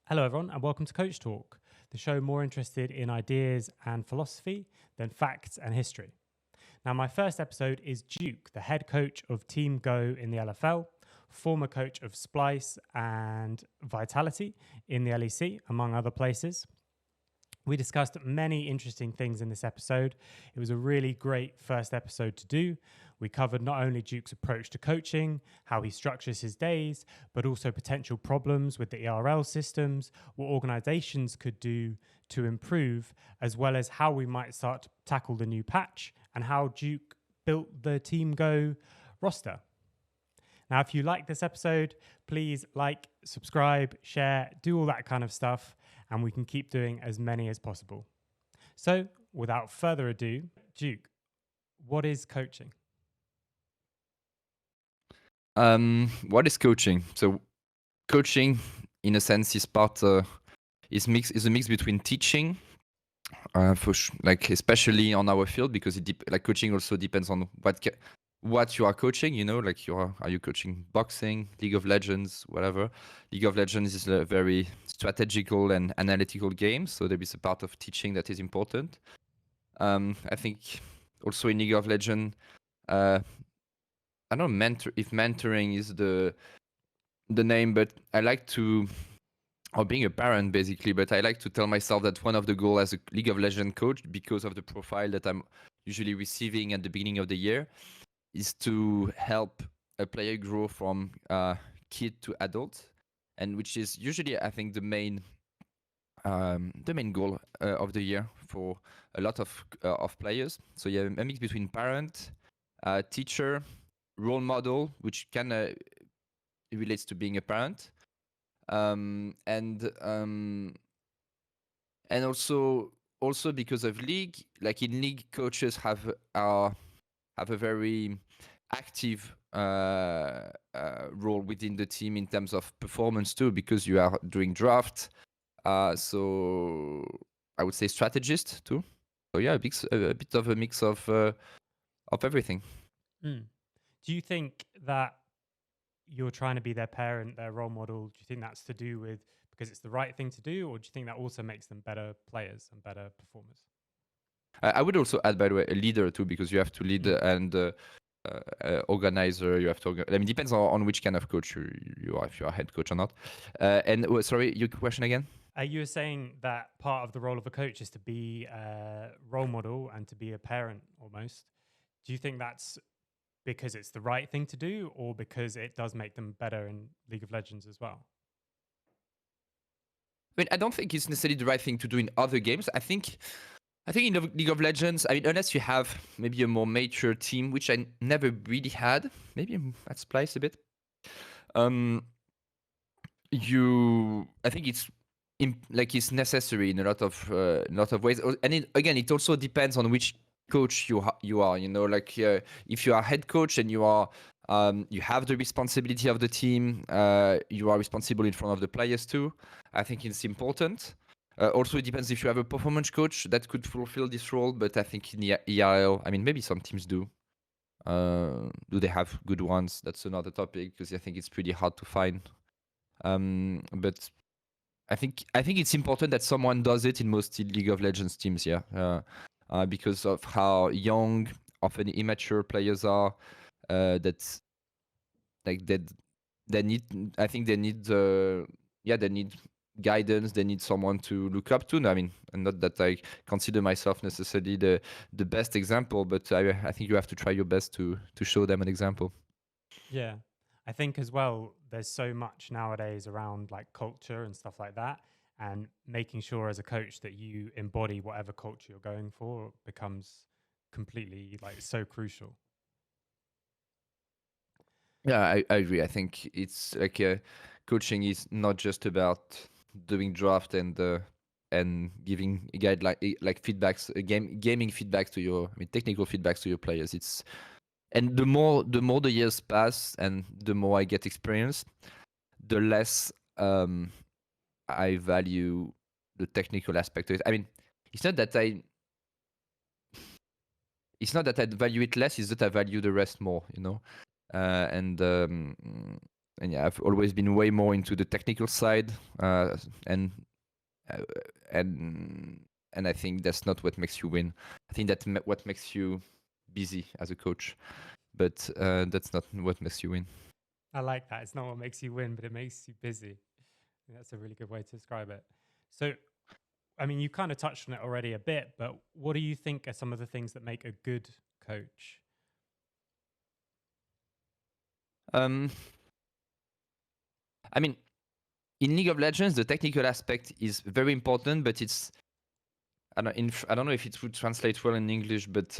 Hello, everyone, and welcome to Coach Talk, the show more interested in ideas and philosophy than facts and history. Now, my first episode is Duke, the head coach of Team Go in the LFL, former coach of Splyce and Vitality in the LEC, among other places. We discussed many interesting things in this episode. It was a really great first episode to do. We covered not only Duke's approach to coaching, how he structures his days, but also potential problems with the ERL systems, what organizations could do to improve, as well as how we might start to tackle the new patch and how Duke built the Team Go roster. Now, if you like this episode, please like, subscribe, share, do all that kind of stuff, and we can keep doing as many as possible. So, without further ado, Duke, what is coaching? What is coaching? So, coaching, in a sense, is a mix between teaching, especially on our field, because coaching also depends on what you are coaching. You know, are you coaching boxing, League of Legends, whatever. League of Legends is a very strategical and analytical game, so there is a part of teaching that is important. I think also in League of Legends, I don't know if mentoring is the name, but I like to, or being a parent basically, but I like to tell myself that one of the goals as a League of Legends coach, because of the profile that I'm usually receiving at the beginning of the year, is to help a player grow from kid to adult, and which is usually, I think, the main goal of the year for a lot of players. So you have a mix between parent, teacher, role model, which kind of relates to being a parent, and also because of league, like in league, coaches have a very active role within the team in terms of performance too, because you are doing draft. So I would say strategist too. So yeah, a bit of a mix of everything. Do you think that you're trying to be their parent, their role model? Do you think that's to do with because it's the right thing to do, or do you think that also makes them better players and better performers? I would also add, by the way, a leader too, because you have to lead and organizer. You have to. I mean, depends on which kind of coach you are, if you are a head coach or not. Sorry, your question again? You were saying that part of the role of a coach is to be a role model and to be a parent almost. Do you think that's because it's the right thing to do, or because it does make them better in League of Legends as well? I mean, I don't think it's necessarily the right thing to do in other games. I think in League of Legends, I mean, unless you have maybe a more mature team, which I never really had, maybe at Splyce a bit. I think it's it's necessary in a lot of ways, and it also depends on which coach you are. You know, if you are head coach and you are you have the responsibility of the team, you are responsible in front of the players too. I think it's important. Also, it depends if you have a performance coach that could fulfill this role, but I think in the ERL, I mean, maybe some teams do. Do they have good ones? That's another topic, because I think it's pretty hard to find. But I think it's important that someone does it in most League of Legends teams, because of how young, often immature players are. That's like that. They need. I think they need. They need guidance. They need someone to look up to. I mean, and not that I consider myself necessarily the best example, but I think you have to try your best to show them an example. Yeah. I think as well, there's so much nowadays around like culture and stuff like that. And making sure as a coach that you embody whatever culture you're going for becomes completely like so crucial. Yeah, I agree. I think it's like coaching is not just about doing draft and giving like feedbacks, gaming feedbacks to your, I mean, technical feedbacks to your players. And the more the years pass and the more I get experience, the less I value the technical aspect of it. I mean, it's not that I value it less; it's that I value the rest more. You know, and yeah, I've always been way more into the technical side, and uh, and I think that's not what makes you win. I think that what makes you busy as a coach, but that's not what makes you win. I like that. It's not what makes you win, but it makes you busy. That's a really good way to describe it. So, I mean, you kind of touched on it already a bit, but what do you think are some of the things that make a good coach? I mean, in League of Legends, the technical aspect is very important, but it's I don't know if it would translate well in English, but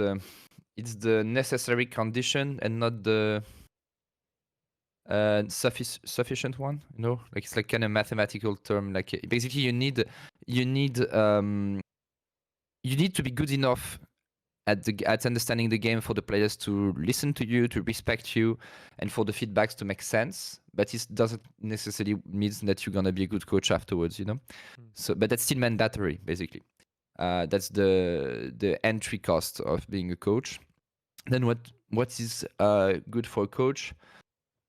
it's the necessary condition and not the sufficient one. You know, like it's like kind of mathematical term. Like basically, you need to be good enough at understanding the game for the players to listen to you, to respect you, and for the feedbacks to make sense. But it doesn't necessarily mean that you're gonna be a good coach afterwards, you know. So, but that's still mandatory, basically. That's the entry cost of being a coach. Then what is good for a coach?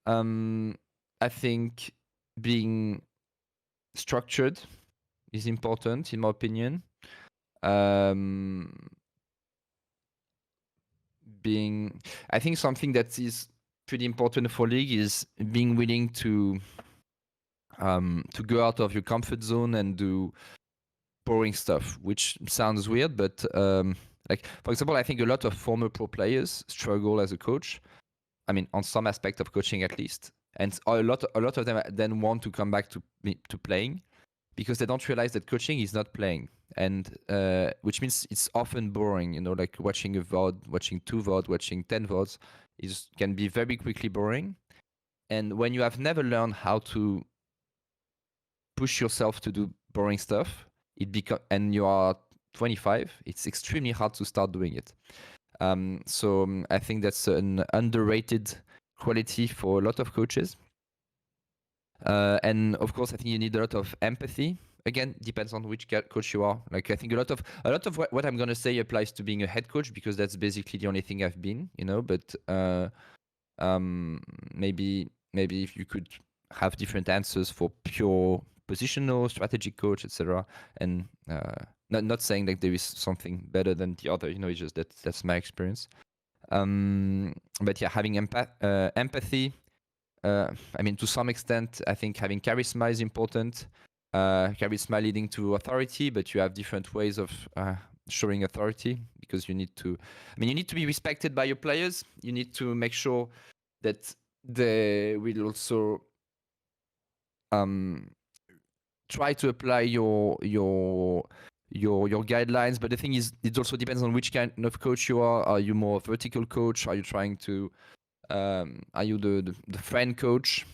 I think being structured is important, in my opinion. I think something that is pretty important for league is being willing to go out of your comfort zone and do boring stuff, which sounds weird, but like for example, I think a lot of former pro players struggle as a coach. I mean, on some aspect of coaching at least, and a lot of them then want to come back to playing because they don't realize that coaching is not playing, and which means it's often boring. You know, like watching a VOD, watching 2 VOD, watching 10 VODs can be very quickly boring. And when you have never learned how to push yourself to do boring stuff, and you are 25, it's extremely hard to start doing it. So I think that's an underrated quality for a lot of coaches. And of course, I think you need a lot of empathy. Again, depends on which coach you are. Like I think a lot of what I'm gonna say applies to being a head coach because that's basically the only thing I've been, you know. But maybe if you could have different answers for pure positional, strategic coach, etc. And not saying like there is something better than the other, you know. It's just that's my experience. But yeah, having empathy. I mean, to some extent, I think having charisma is important. Charisma leading to authority, but you have different ways of showing authority because you need to. I mean, you need to be respected by your players. You need to make sure that they will also try to apply your guidelines. But the thing is, it also depends on which kind of coach you are. Are you more a vertical coach? Are you trying to are you the friend coach?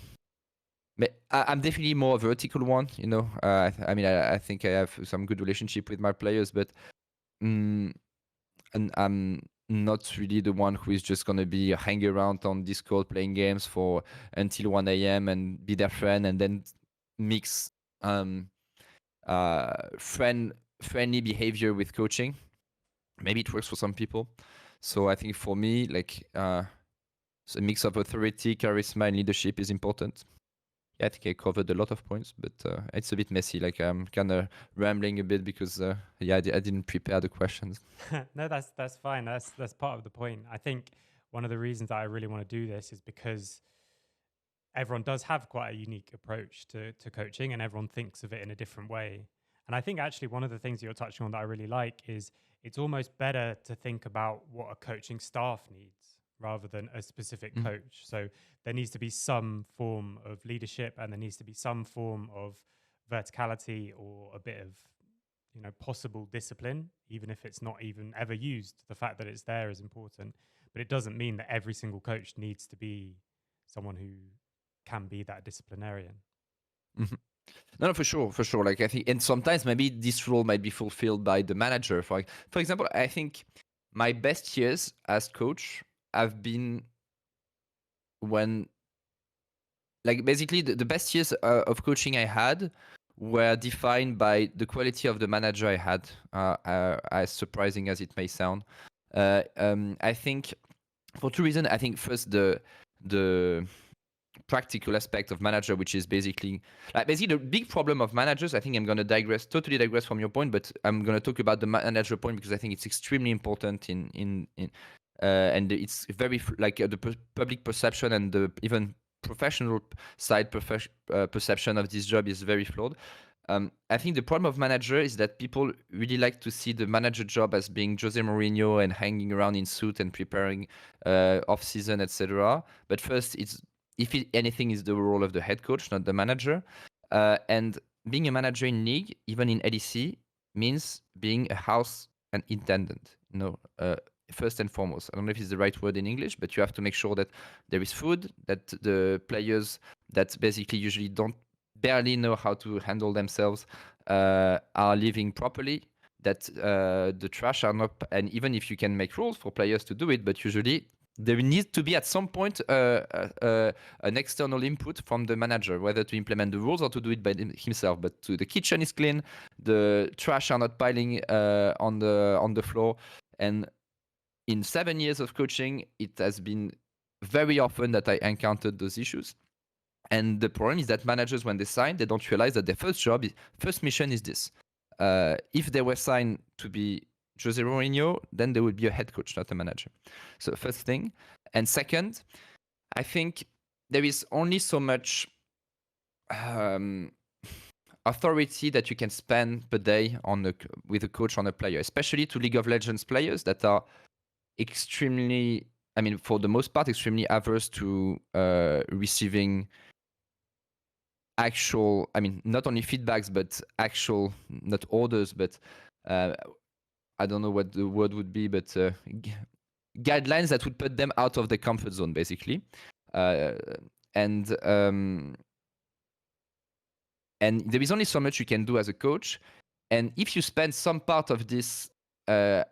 I'm definitely more a vertical one, you know. I mean, I think I have some good relationship with my players, but and I'm not really the one who is just gonna be hanging around on Discord playing games for until 1 a.m. and be their friend and then mix friendly behavior with coaching. Maybe it works for some people. So I think for me, like so a mix of authority, charisma, and leadership is important. Yeah, I think I covered a lot of points, but it's a bit messy. Like I'm kind of rambling a bit because I didn't prepare the questions. No, that's fine. That's part of the point. I think one of the reasons that I really want to do this is because everyone does have quite a unique approach to coaching, and everyone thinks of it in a different way. And I think actually one of the things you're touching on that I really like is it's almost better to think about what a coaching staff needs rather than a specific coach. So there needs to be some form of leadership and there needs to be some form of verticality or a bit of, you know, possible discipline, even if it's not even ever used. The fact that it's there is important, but it doesn't mean that every single coach needs to be someone who can be that disciplinarian. No, for sure. Like I think, and sometimes maybe this role might be fulfilled by the manager. For example, I think my best years as coach have been when, like, basically the best years of coaching I had were defined by the quality of the manager I had. As surprising as it may sound, I think for 2 reasons. I think first the practical aspect of manager, which is basically the big problem of managers. I think I'm going to totally digress from your point, but I'm going to talk about the manager point because I think it's extremely important and it's very the public perception and the even professional side perception of this job is very flawed. I think the problem of manager is that people really like to see the manager job as being Jose Mourinho and hanging around in suit and preparing off season, etc. But first, anything is the role of the head coach, not the manager. And being a manager in league, even in LEC, means being a house and intendant. First and foremost. I don't know if it's the right word in English, but you have to make sure that there is food, that the players that basically usually barely know how to handle themselves are living properly, that the trash are not, and even if you can make rules for players to do it, but usually there needs to be at some point an external input from the manager, whether to implement the rules or to do it by himself. But the kitchen is clean, the trash are not piling on the floor. And in 7 years of coaching, it has been very often that I encountered those issues. And the problem is that managers, when they sign, they don't realize that their first mission is this. If they were signed to be Jose Mourinho, then they would be a head coach, not a manager. So first thing. And second, I think there is only so much authority that you can spend per day with a coach on a player, especially to League of Legends players that are extremely, for the most part, extremely averse to receiving actual, not only feedbacks, but actual, not orders, but I don't know what the word would be, but guidelines that would put them out of the comfort zone, basically. And there is only so much you can do as a coach. And if you spend some part of this, I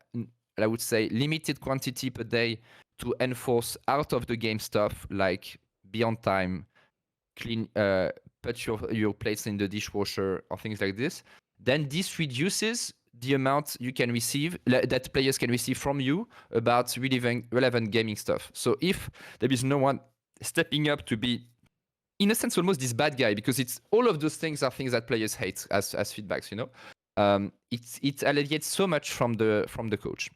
would say, limited quantity per day to enforce out of the game stuff, like be on time, clean, put your plates in the dishwasher or things like this, then this reduces the amount you can receive, that players can receive from you about relevant gaming stuff. So if there is no one stepping up to be, in a sense, almost this bad guy, because it's all of those things are things that players hate as feedbacks, it alleviates so much from the coach.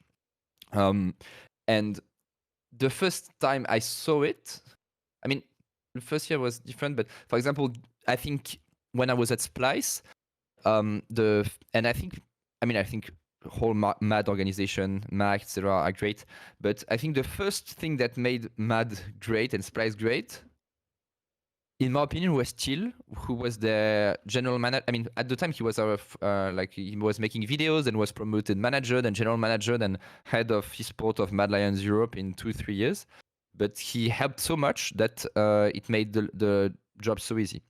And the first time I saw it, the first year was different, but for example, I think when I was at Splyce, I think the whole MAD organization, MAC, etc. are great, but I think the first thing that made MAD great and Splyce great, in my opinion, was Till, who was the general manager. At the time he was he was making videos and was promoted manager, then general manager, then head of e-sport of Mad Lions Europe in 2-3 years. But he helped so much that it made the job so easy.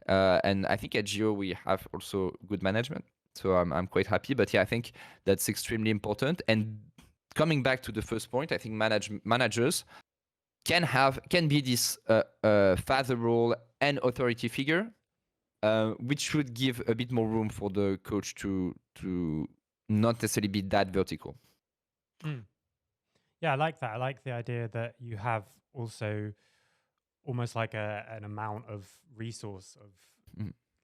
And I think at Geo we have also good management, so I'm quite happy. But yeah, I think that's extremely important. And coming back to the first point, I think managers can be this father role and authority figure, which should give a bit more room for the coach to not necessarily be that vertical. Yeah, I like that. I like the idea that you have also almost like an amount of resource of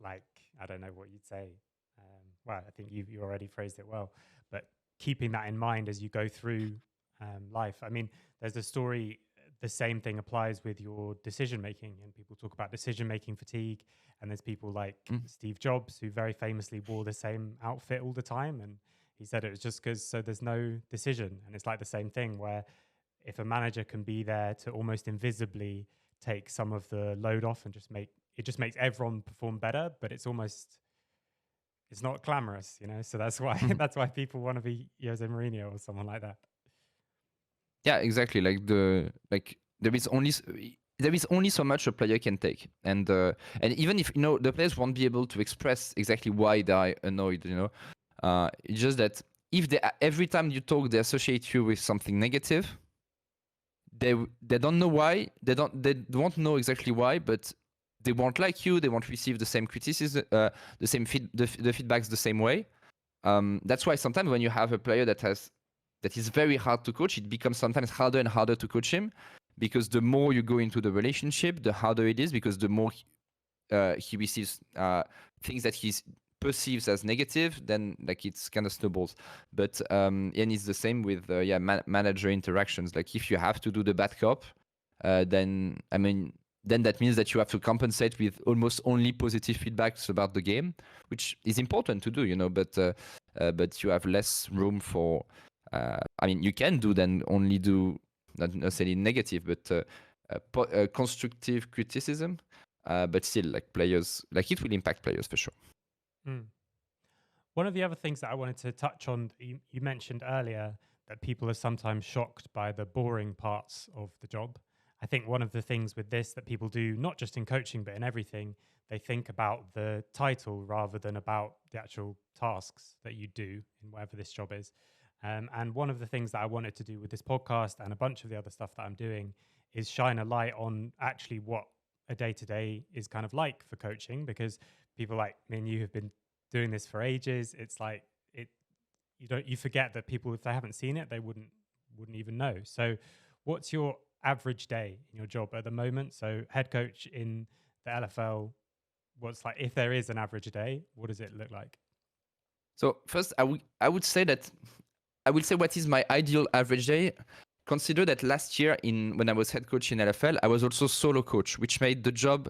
like, I don't know what you'd say. Well, I think you already phrased it well, but keeping that in mind as you go through life. There's a story, the same thing applies with your decision making, and people talk about decision making fatigue, and there's people like Steve Jobs who very famously wore the same outfit all the time, and he said it was just because there's no decision. And it's like the same thing where if a manager can be there to almost invisibly take some of the load off and just makes everyone perform better, but it's not glamorous, So that's why people want to be Jose Mourinho or someone like that. Yeah, exactly. There is only so much a player can take, and even if the players won't be able to express exactly why they are annoyed, it's just that if every time you talk they associate you with something negative, they don't know why, they won't know exactly why, but they won't like you, they won't receive the same criticism, the feedbacks the same way. That's why sometimes when you have a player that is very hard to coach, it becomes sometimes harder and harder to coach him, because the more you go into the relationship, the harder it is, because the more he receives things that he perceives as negative, then like it's kind of snowballs. But and it's the same with manager interactions. Like if you have to do the bad cop, then that means that you have to compensate with almost only positive feedbacks about the game, which is important to do, but you have less room for you can do then only do not necessarily negative, but constructive criticism. But still, like players, like it will impact players for sure. One of the other things that I wanted to touch on, you mentioned earlier that people are sometimes shocked by the boring parts of the job. I think one of the things with this that people do, not just in coaching, but in everything, they think about the title rather than about the actual tasks that you do in whatever this job is. And one of the things that I wanted to do with this podcast and a bunch of the other stuff that I'm doing is shine a light on actually what a day-to-day is kind of like for coaching, because people like me and you have been doing this for ages. It's like you forget that people, if they haven't seen it, they wouldn't even know. So what's your average day in your job at the moment? So head coach in the LFL, what's like, if there is an average day, what does it look like? So first I would say what is my ideal average day. Consider that last year when I was head coach in LFL, I was also solo coach, which made the job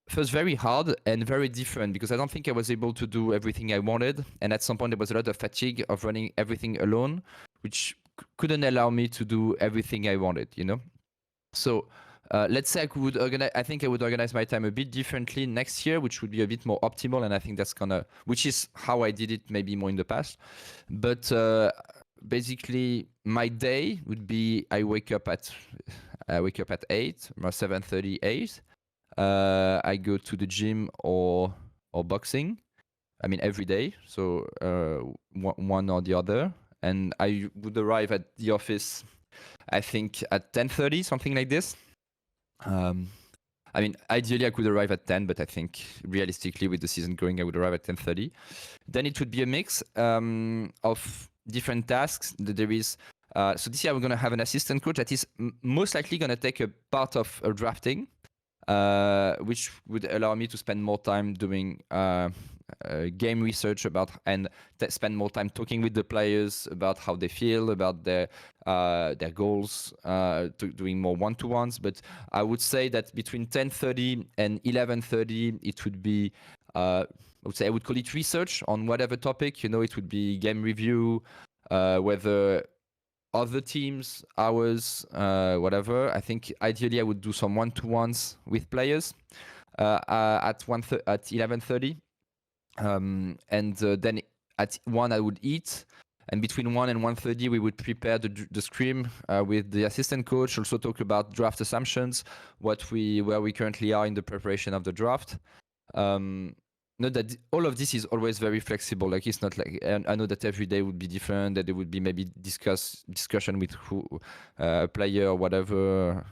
first very hard and very different, because I don't think I was able to do everything I wanted. And at some point there was a lot of fatigue of running everything alone, which couldn't allow me to do everything I wanted, So let's say I think I would organize my time a bit differently next year, which would be a bit more optimal. And I think that's which is how I did it maybe more in the past. But basically my day would be, I wake up at 8 or 7:30, 8. I go to the gym or boxing. Every day. So one or the other. And I would arrive at the office, I think at 10:30, something like this. Ideally I could arrive at 10, but I think realistically with the season going, I would arrive at 10:30. Then it would be a mix of different tasks. There is so this year we're going to have an assistant coach that is most likely going to take a part of drafting, which would allow me to spend more time doing game research and spend more time talking with the players about how they feel, about their goals, doing more one-to-ones. But I would say that between 10:30 and 11:30, it would be, I would call it research on whatever topic. It would be game review, whether other teams, ours, whatever. I think ideally I would do some one-to-ones with players at 11:30. And then at 1 I would eat, and between 1 and 1:30 we would prepare the scrim with the assistant coach, also talk about draft assumptions, where we currently are in the preparation of the draft. Note that all of this is always very flexible. Like it's not like, and I know that every day would be different, that there would be maybe discussion with a player or whatever,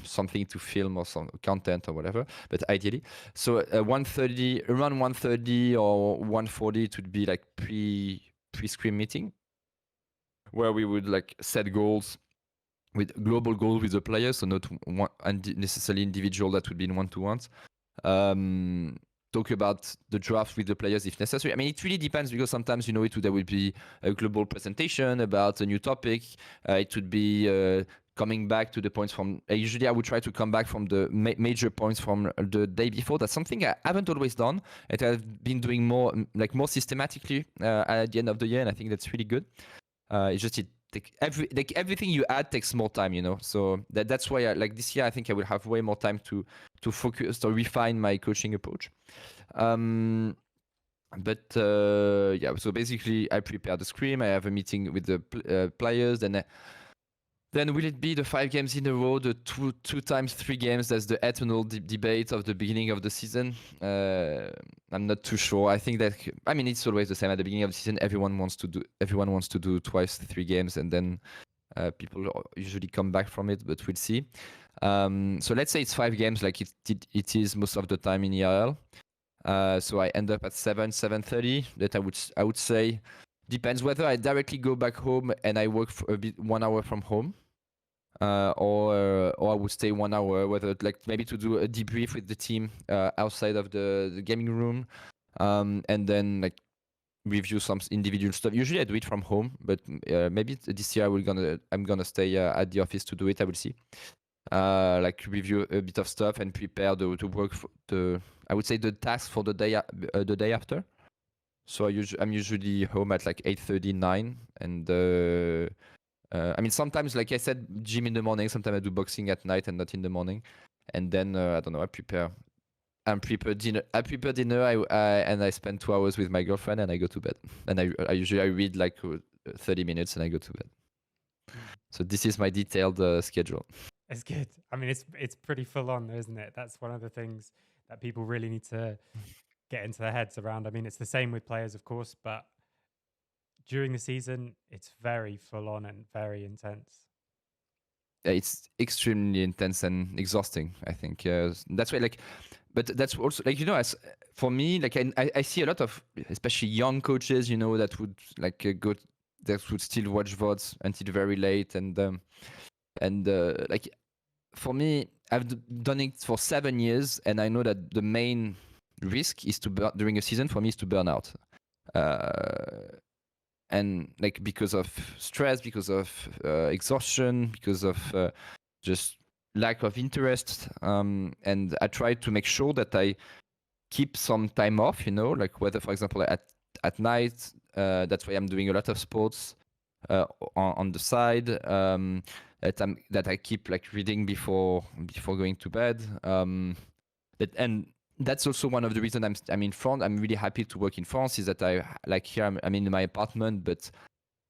something to film or some content or whatever, but ideally. So around 1:30 or 1:40, it would be like pre-scrim meeting, where we would like set goals, with global goals with the players, so not one necessarily individual, that would be in one-to-ones. Talk about the draft with the players if necessary. It really depends, because sometimes, there will be a global presentation about a new topic. It would be coming back to the points from, usually I would try to come back from the major points from the day before. That's something I haven't always done. I've been doing more systematically at the end of the year, and I think that's really good. It's just everything you add takes more time, So that's why this year I think I will have way more time to focus or refine my coaching approach. So basically I prepare the scrim. I have a meeting with the players. Then will it be the 5 games in a row, the two times 3 games? That's the eternal debate of the beginning of the season. I'm not too sure. I think that it's always the same at the beginning of the season. Everyone wants to do twice 3 games, and then people usually come back from it. But we'll see. So let's say it's 5 games, like it is most of the time in ERL. So I end up at 7:30. That I would say depends whether I directly go back home and I work for 1 hour from home. or I would stay 1 hour, whether like maybe to do a debrief with the team outside of the gaming room, and then like review some individual stuff. Usually I do it from home, but maybe this year I'm gonna stay at the office to do it. I will see. Like review a bit of stuff and prepare the work for I would say the task for the day after. So I'm usually home at like 8:30, 9, and I mean sometimes, like I said, gym in the morning. Sometimes I do boxing at night and not in the morning, and then I don't know. I prepare dinner. And I spend 2 hours with my girlfriend, and I go to bed. And I usually read like 30 minutes, and I go to bed. So this is my detailed schedule. It's good. I mean, it's pretty full on, isn't it? That's one of the things that people really need to get into their heads around. I mean, it's the same with players, of course, but during the season, it's very full on and very intense. It's extremely intense and exhausting, I think. That's why, like, but that's also like, as for me, like I see a lot of especially young coaches, that would like that would still watch VODs until very late, and like for me, I've done it for 7 years, and I know that the main risk is during a season for me is to burn out, and like because of stress, because of exhaustion, because of just lack of interest, and I try to make sure that I keep some time off, like whether, for example, at night, that's why I'm doing a lot of sports on the side, that I keep like reading before going to bed, and that's also one of the reasons I'm in France. I'm really happy to work in France. Is that I like here I'm in my apartment, but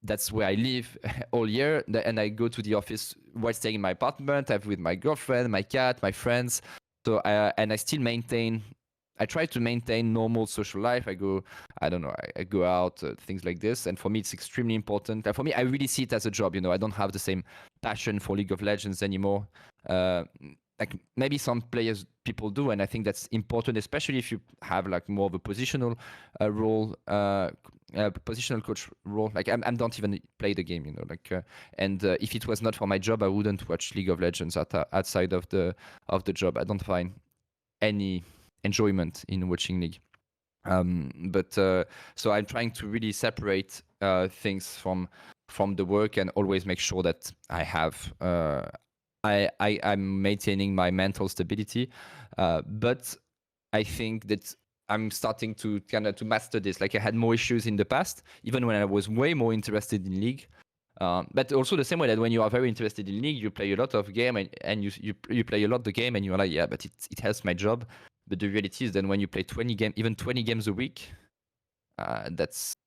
that's where I live all year, and I go to the office while staying in my apartment. I'm with my girlfriend, my cat, my friends. So I still maintain. I try to maintain normal social life. I go out, things like this. And for me, it's extremely important. And for me, I really see it as a job. I don't have the same passion for League of Legends anymore. Like maybe some people do, and I think that's important, especially if you have like more of a positional role, positional coach role. Like I don't even play the game, and if it was not for my job, I wouldn't watch League of Legends outside of the job. I don't find any enjoyment in watching League. But so I'm trying to really separate things from the work, and always make sure that I have I'm maintaining my mental stability, but I think that I'm starting to kind of to master this. Like I had more issues in the past, even when I was way more interested in League. But also the same way that when you are very interested in League, you play a lot of game, and you play a lot the game, and you're like, yeah, but it helps my job. But the reality is that when you play 20 games a week, that's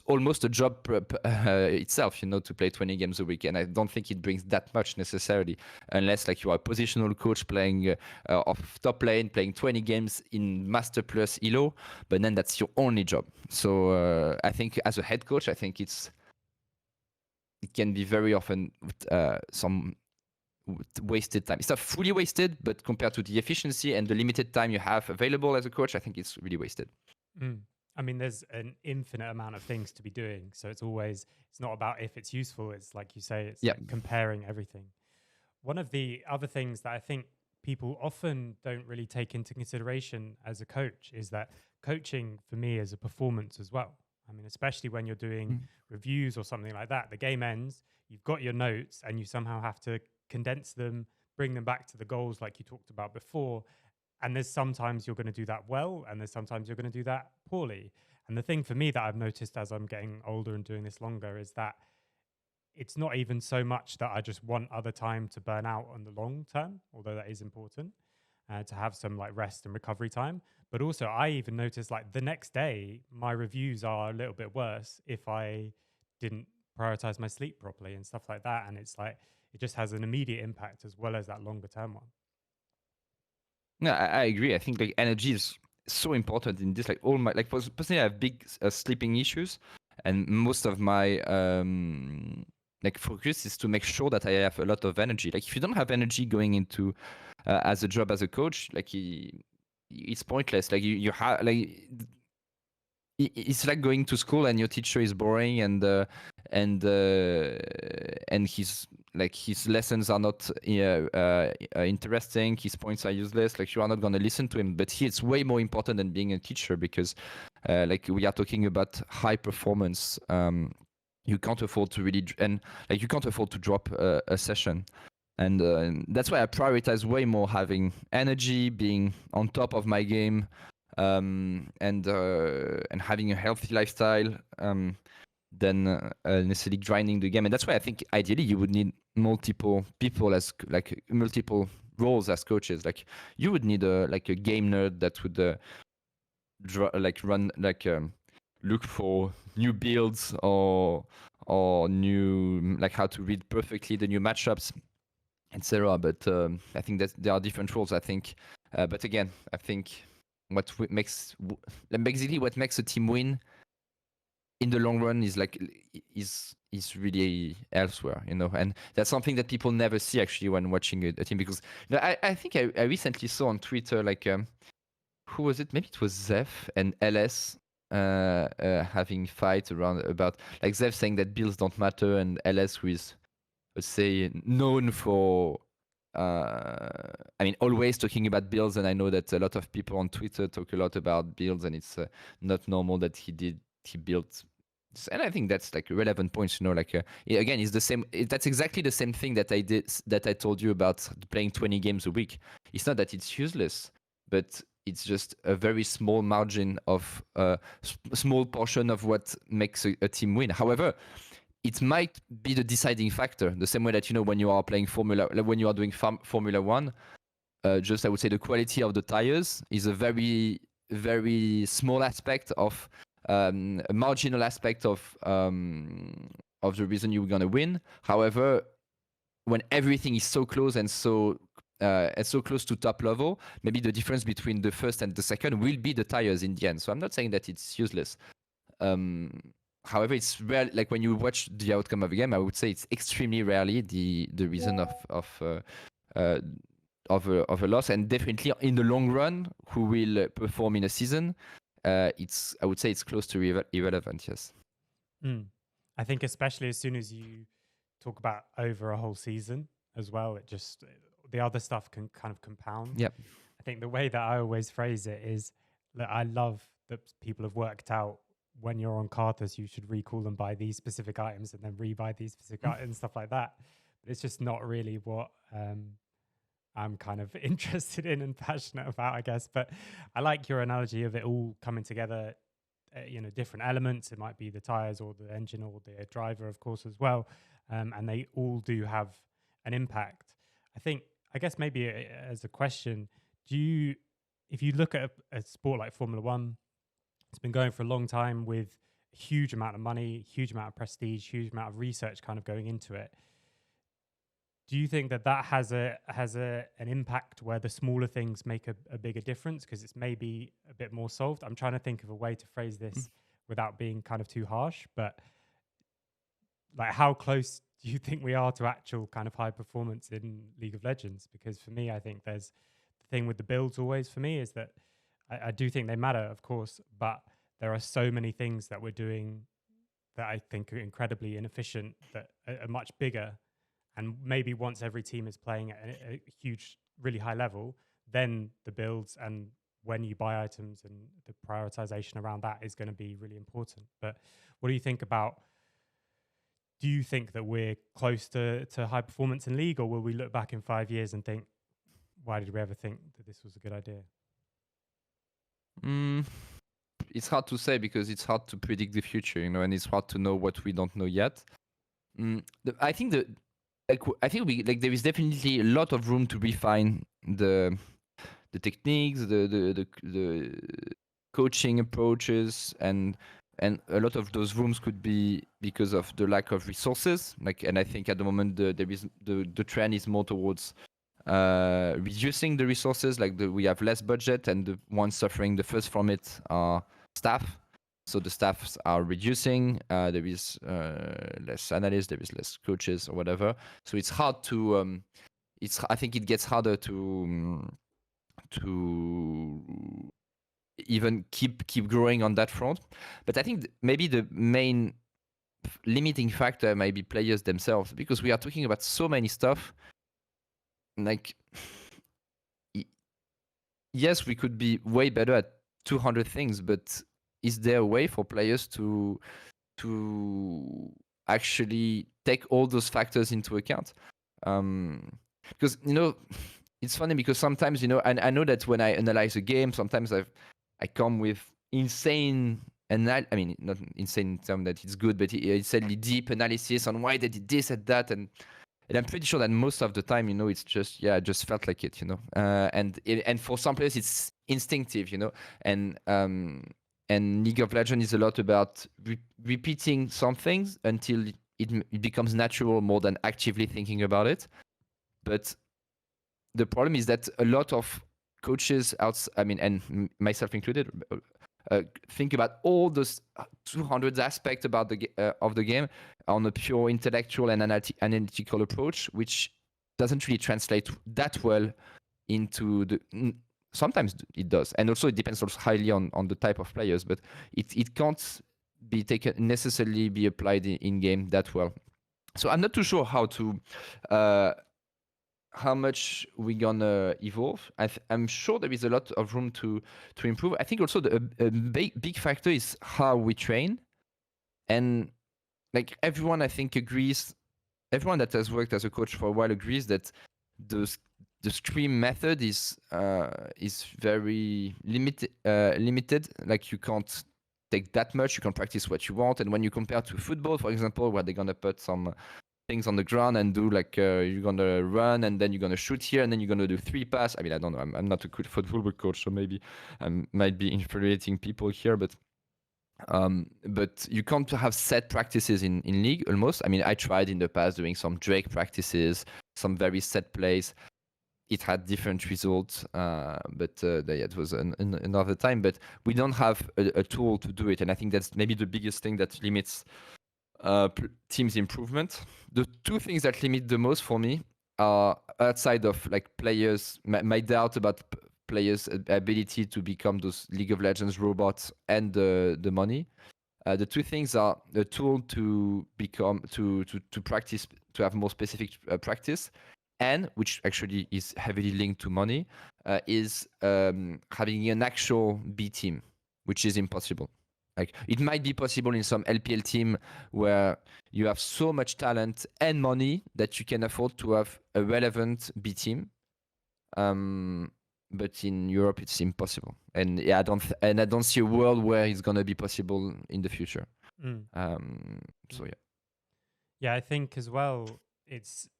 almost a job itself, to play 20 games a week. And I don't think it brings that much necessarily, unless like you are a positional coach playing off top lane, playing 20 games in Master Plus Elo, but then that's your only job. So I think as a head coach, I think it can be very often some wasted time. It's not fully wasted, but compared to the efficiency and the limited time you have available as a coach, I think it's really wasted. I mean, there's an infinite amount of things to be doing. So it's not about if it's useful. It's like you say, it's like comparing everything. One of the other things that I think people often don't really take into consideration as a coach is that coaching for me is a performance as well. I mean, especially when you're doing reviews or something like that, the game ends, you've got your notes, and you somehow have to condense them, bring them back to the goals like you talked about before. And there's sometimes you're going to do that well, and there's sometimes you're going to do that poorly. And the thing for me that I've noticed as I'm getting older and doing this longer is that it's not even so much that I just want other time to burn out on the long term, although that is important, to have some like rest and recovery time. But also I even noticed like the next day, my reviews are a little bit worse if I didn't prioritize my sleep properly and stuff like that. And it's like, it just has an immediate impact as well as that longer term one. No, I agree. I think like energy is so important in this. Like all my personally, I have big sleeping issues, and most of my like focus is to make sure that I have a lot of energy. Like if you don't have energy going into as a job as a coach, like it's pointless. Like you have like it's like going to school and your teacher is boring and he's like his lessons are not interesting, his points are useless, like you are not going to listen to him. But it's way more important than being a teacher, because like we are talking about high performance. You can't afford to really, and like you can't afford to drop a session. And that's why I prioritize way more having energy, being on top of my game, and having a healthy lifestyle, than necessarily grinding the game. And that's why I think ideally you would need multiple people as like multiple roles as coaches. Like you would need a game nerd that would run look for new builds or new, like how to read perfectly the new matchups, etc. But I think that there are different roles. I think, but again, I think basically what makes a team win in the long run is really elsewhere, you know. And that's something that people never see actually when watching a team, because you know, I think I recently saw on Twitter, like who was it? Maybe it was Zeph and LS having fight around about, like, Zeph saying that builds don't matter, and LS, who is, let's say, known for always talking about builds. And I know that a lot of people on Twitter talk a lot about builds, and it's not normal that he built. And I think that's like relevant points, you know. Like again, it's the same. That's exactly the same thing that I told you about playing 20 games a week. It's not that it's useless, but it's just a very small margin of small portion of what makes a team win. However, it might be the deciding factor. The same way that, you know, when you are playing when you are doing Formula One, just I would say the quality of the tires is a very, very small aspect of a marginal aspect of the reason you're gonna win. However, when everything is so close and so close to top level, maybe the difference between the first and the second will be the tires in the end. So I'm not saying that it's useless. However, it's rare. Like when you watch the outcome of a game, I would say it's extremely rarely the reason of a loss. And definitely in the long run, who will perform in a season, I would say it's close to irrelevant. Yes. I think especially as soon as you talk about over a whole season as well, it just, the other stuff can kind of compound. Yep. I think the way that I always phrase it is that I love that people have worked out when you're on Carthus, you should recall and buy these specific items and then rebuy these specific items, stuff like that. But it's just not really what I'm kind of interested in and passionate about, I guess. But I like your analogy of it all coming together, you know, different elements. It might be the tires or the engine or the driver, of course, as well. And they all do have an impact. I guess maybe as a question, if you look at a sport like Formula One, it's been going for a long time with a huge amount of money, huge amount of prestige, huge amount of research kind of going into it. Do you think that has an impact where the smaller things make a bigger difference because it's maybe a bit more solved? I'm trying to think of a way to phrase this without being kind of too harsh, but like, how close do you think we are to actual kind of high performance in League of Legends? Because for me, I think there's the thing with the builds always for me is that I do think they matter, of course, but there are so many things that we're doing that I think are incredibly inefficient that are much bigger. And maybe once every team is playing at a huge, really high level, then the builds and when you buy items and the prioritization around that is going to be really important. But what do you think about, do you think that we're close to high performance in League, or will we look back in 5 years and think, why did we ever think that this was a good idea? It's hard to say because it's hard to predict the future, you know, and it's hard to know what we don't know yet. I think there is definitely a lot of room to refine the techniques, the coaching approaches, and a lot of those rooms could be because of the lack of resources. And I think at the moment the trend is more towards reducing the resources. We have less budget, and the ones suffering the first from it are staff. So the staffs are reducing. There is less analysts, there is less coaches or whatever. So it's hard to. I think it gets harder to even keep growing on that front. But I think maybe the main limiting factor might be players themselves, because we are talking about so many stuff. Like, yes, we could be way better at 200 things, but is there a way for players to actually take all those factors into account? Because it's funny, because sometimes and I know that when I analyze a game, sometimes I come with insane, and I mean, not insane in terms that it's good, but insanely deep analysis on why they did this and that, and I'm pretty sure that most of the time, it's just, I just felt like it, and for some players it's instinctive, and League of Legends is a lot about repeating some things until it becomes natural more than actively thinking about it. But the problem is that a lot of coaches and myself included, think about all those 200 aspects about of the game on a pure intellectual and analytical approach, which doesn't really translate that well into sometimes it does, and also it depends also highly on the type of players, but it can't be taken necessarily be applied in game that well. So I'm not too sure how much we're gonna evolve. I'm sure there is a lot of room to improve. I think also a big factor is how we train, and like everyone I think agrees, everyone that has worked as a coach for a while agrees that the scrim method is very limited. Like, you can't take that much, you can practice what you want, and when you compare to football, for example, where they're gonna put some things on the ground and do like you're gonna run and then you're gonna shoot here and then you're gonna do 3 passes. I mean, I don't know, I'm not a good football coach, so maybe I might be infuriating people here, but you can't have set practices in league almost. I mean, I tried in the past doing some Drake practices, some very set plays. It had different results, but it was another time. But we don't have a tool to do it, and I think that's maybe the biggest thing that limits teams' improvement. The two things that limit the most for me are, outside of like players, my doubt about players' ability to become those League of Legends robots, and the money. The two things are the tool to become to practice, to have more specific practice, and which actually is heavily linked to money, is having an actual B team, which is impossible. Like, it might be possible in some LPL team where you have so much talent and money that you can afford to have a relevant B team. But in Europe, it's impossible. And I don't see a world where it's gonna be possible in the future. So yeah. Yeah, I think as well,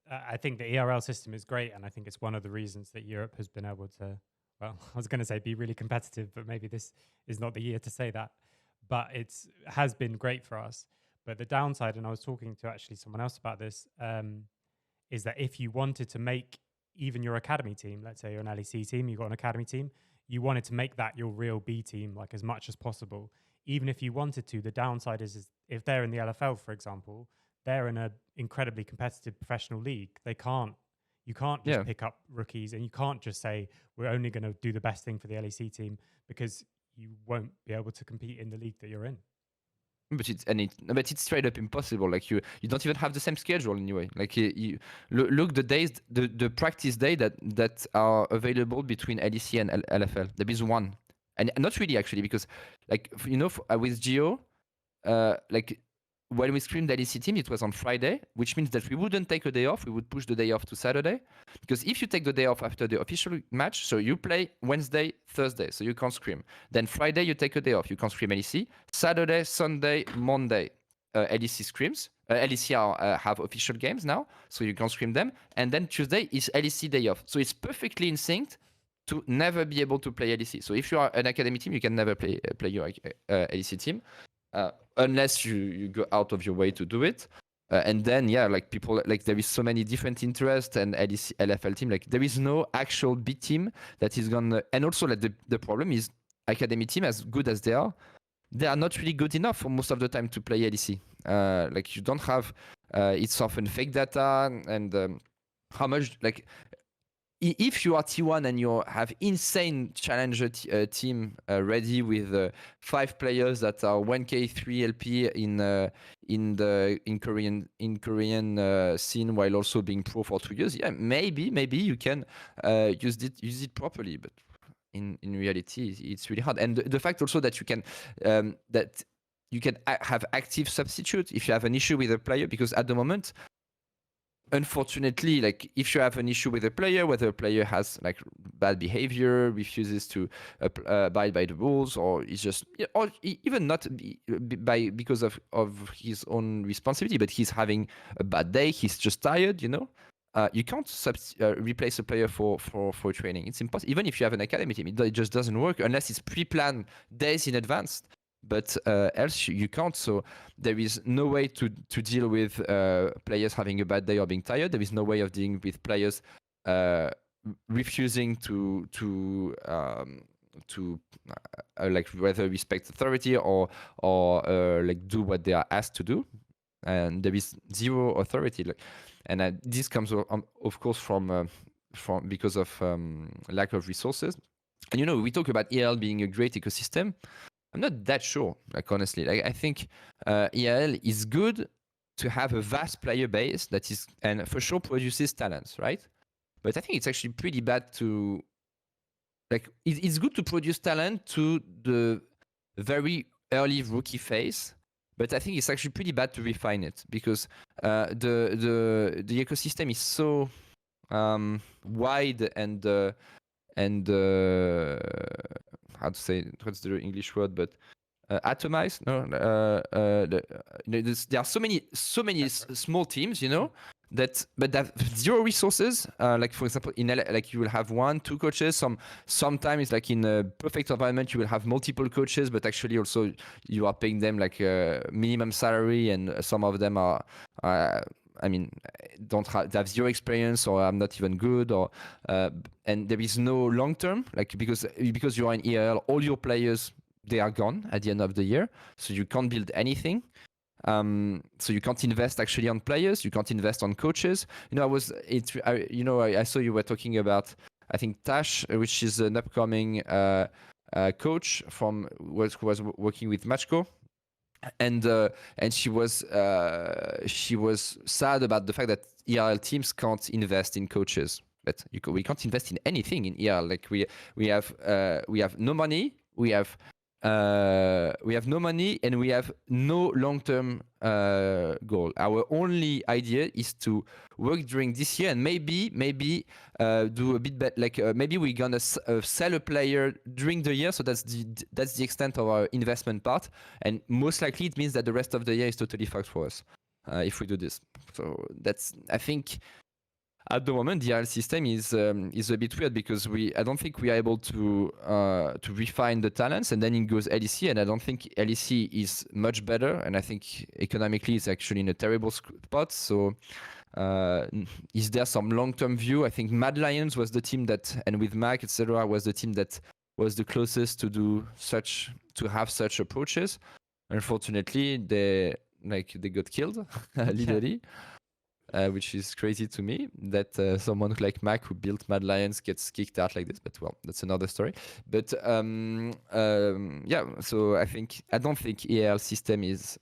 I think the ERL system is great, and I think it's one of the reasons that Europe has been able to, well, I was going to say be really competitive, but maybe this is not the year to say that. But it has been great for us. But the downside, and I was talking to actually someone else about this, is that if you wanted to make even your academy team, let's say you're an LEC team, you've got an academy team, you wanted to make that your real B team, like, as much as possible. Even if you wanted to, the downside is if they're in the LFL, for example, they're in an incredibly competitive professional league. You can't just pick up rookies, and you can't just say we're only going to do the best thing for the LEC team, because you won't be able to compete in the league that you're in. But it's straight up impossible. Like, you don't even have the same schedule anyway. Like, you look the days, the practice day that are available between LEC and LFL. There is one, and not really actually, because like with Geo, like, when we scrimmed the LEC team, it was on Friday, which means that we wouldn't take a day off. We would push the day off to Saturday, because if you take the day off after the official match, so you play Wednesday, Thursday, so you can't scrim. Then Friday, you take a day off. You can't scrim LEC. Saturday, Sunday, Monday, LEC scrims. LEC have official games now, so you can't scrim them. And then Tuesday is LEC day off. So it's perfectly in sync to never be able to play LEC. So if you are an academy team, you can never play your LEC team. Unless you go out of your way to do it. And then, like, people, like, there is so many different interests, and LEC, LFL team, like, there is no actual big team that is gonna. And also, like, the problem is, academy team, as good as they are not really good enough for most of the time to play LEC. Like, you don't have, it's often fake data, and how much, like, if you are T1 and you have insane challenger team ready with 5 players that are 1K 3 LP in Korean scene while also being pro for 2 years, yeah, maybe you can use it properly, but in reality it's really hard. And the fact also that you can have active substitute if you have an issue with a player, because at the moment, unfortunately, like if you have an issue with a player, whether a player has like bad behavior, refuses to abide by the rules, or is just, or even not because of his own responsibility, but he's having a bad day, he's just tired, you can't replace a player for training. It's impossible. Even if you have an academy team, it just doesn't work unless it's pre-planned days in advance. But else you can't. So there is no way to deal with players having a bad day or being tired. There is no way of dealing with players refusing to like whether respect authority or like do what they are asked to do. And there is zero authority. And this comes of course from because of lack of resources. And we talk about EL being a great ecosystem. I'm not that sure, like honestly. Like I think EL is good to have a vast player base that is, and for sure produces talents, right? But I think it's actually pretty bad to, like, it's good to produce talent to the very early rookie phase, but I think it's actually pretty bad to refine it, because the ecosystem is so wide and how to say, what's the English word, but atomized. No, there are so many small teams, that have zero resources. Like for example, in like you will have 1-2 coaches. Sometimes like in a perfect environment, you will have multiple coaches, but actually also you are paying them like a minimum salary, and some of them are. I mean, they have zero experience, or I'm not even good, or and there is no long term, like because you are in EL, all your players, they are gone at the end of the year, so you can't build anything. So you can't invest actually on players, you can't invest on coaches. I saw you were talking about, I think, Tash, which is an upcoming coach who was working with Matchco. And she was sad about the fact that ERL teams can't invest in coaches, but we can't invest in anything in ERL. Like we have no money, we have no money, and we have no long-term goal. Our only idea is to work during this year, and maybe do a bit better. Like maybe we're gonna sell a player during the year, so that's the extent of our investment part. And most likely it means that the rest of the year is totally fucked for us if we do this. So that's, I think, at the moment the RL system is a bit weird, because I don't think we are able to refine the talents, and then it goes LEC, and I don't think LEC is much better, and I think economically it's actually in a terrible spot. So is there some long-term view? I think Mad Lions was the team that, and with Mac, etc., was the team that was the closest to have such approaches. Unfortunately, they got killed literally. Which is crazy to me that someone like Mac, who built Mad Lions, gets kicked out like this. But well, that's another story. But yeah, so I don't think EAL system is.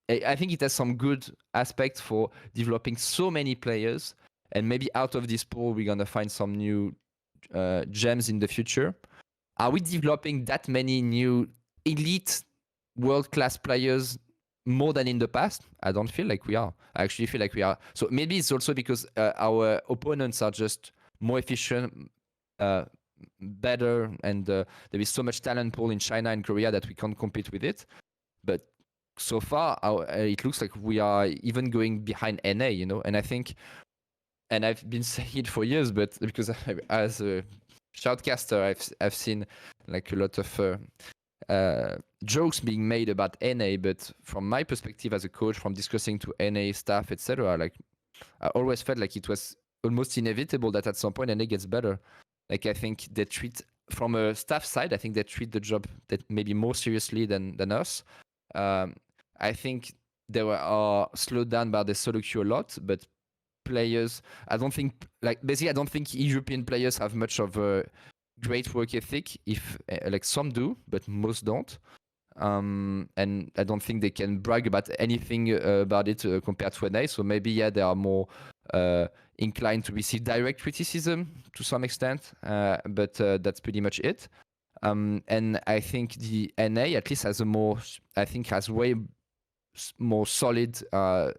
I think it has some good aspects for developing so many players, and maybe out of this pool we're gonna find some new gems in the future. Are we developing that many new elite world-class players more than in the past? I don't feel like we are. I actually feel like we are. So maybe it's also because our opponents are just more efficient, better, and there is so much talent pool in China and Korea that we can't compete with it. But so far, it looks like we are even going behind NA, and I think, and I've been saying it for years, but because as a shoutcaster, I've seen like a lot of jokes being made about NA, but from my perspective as a coach, from discussing to NA staff, etc., like I always felt like it was almost inevitable that at some point NA gets better. Like I think they treat, from a staff side, I think they treat the job that maybe more seriously than us. I think they are slowed down by the solo queue a lot, but players. I don't think European players have much of a great work ethic. If like some do, but most don't. And I don't think they can brag about anything about it compared to NA. So maybe they are more inclined to receive direct criticism to some extent, but that's pretty much it. And I think the NA at least has has way more solid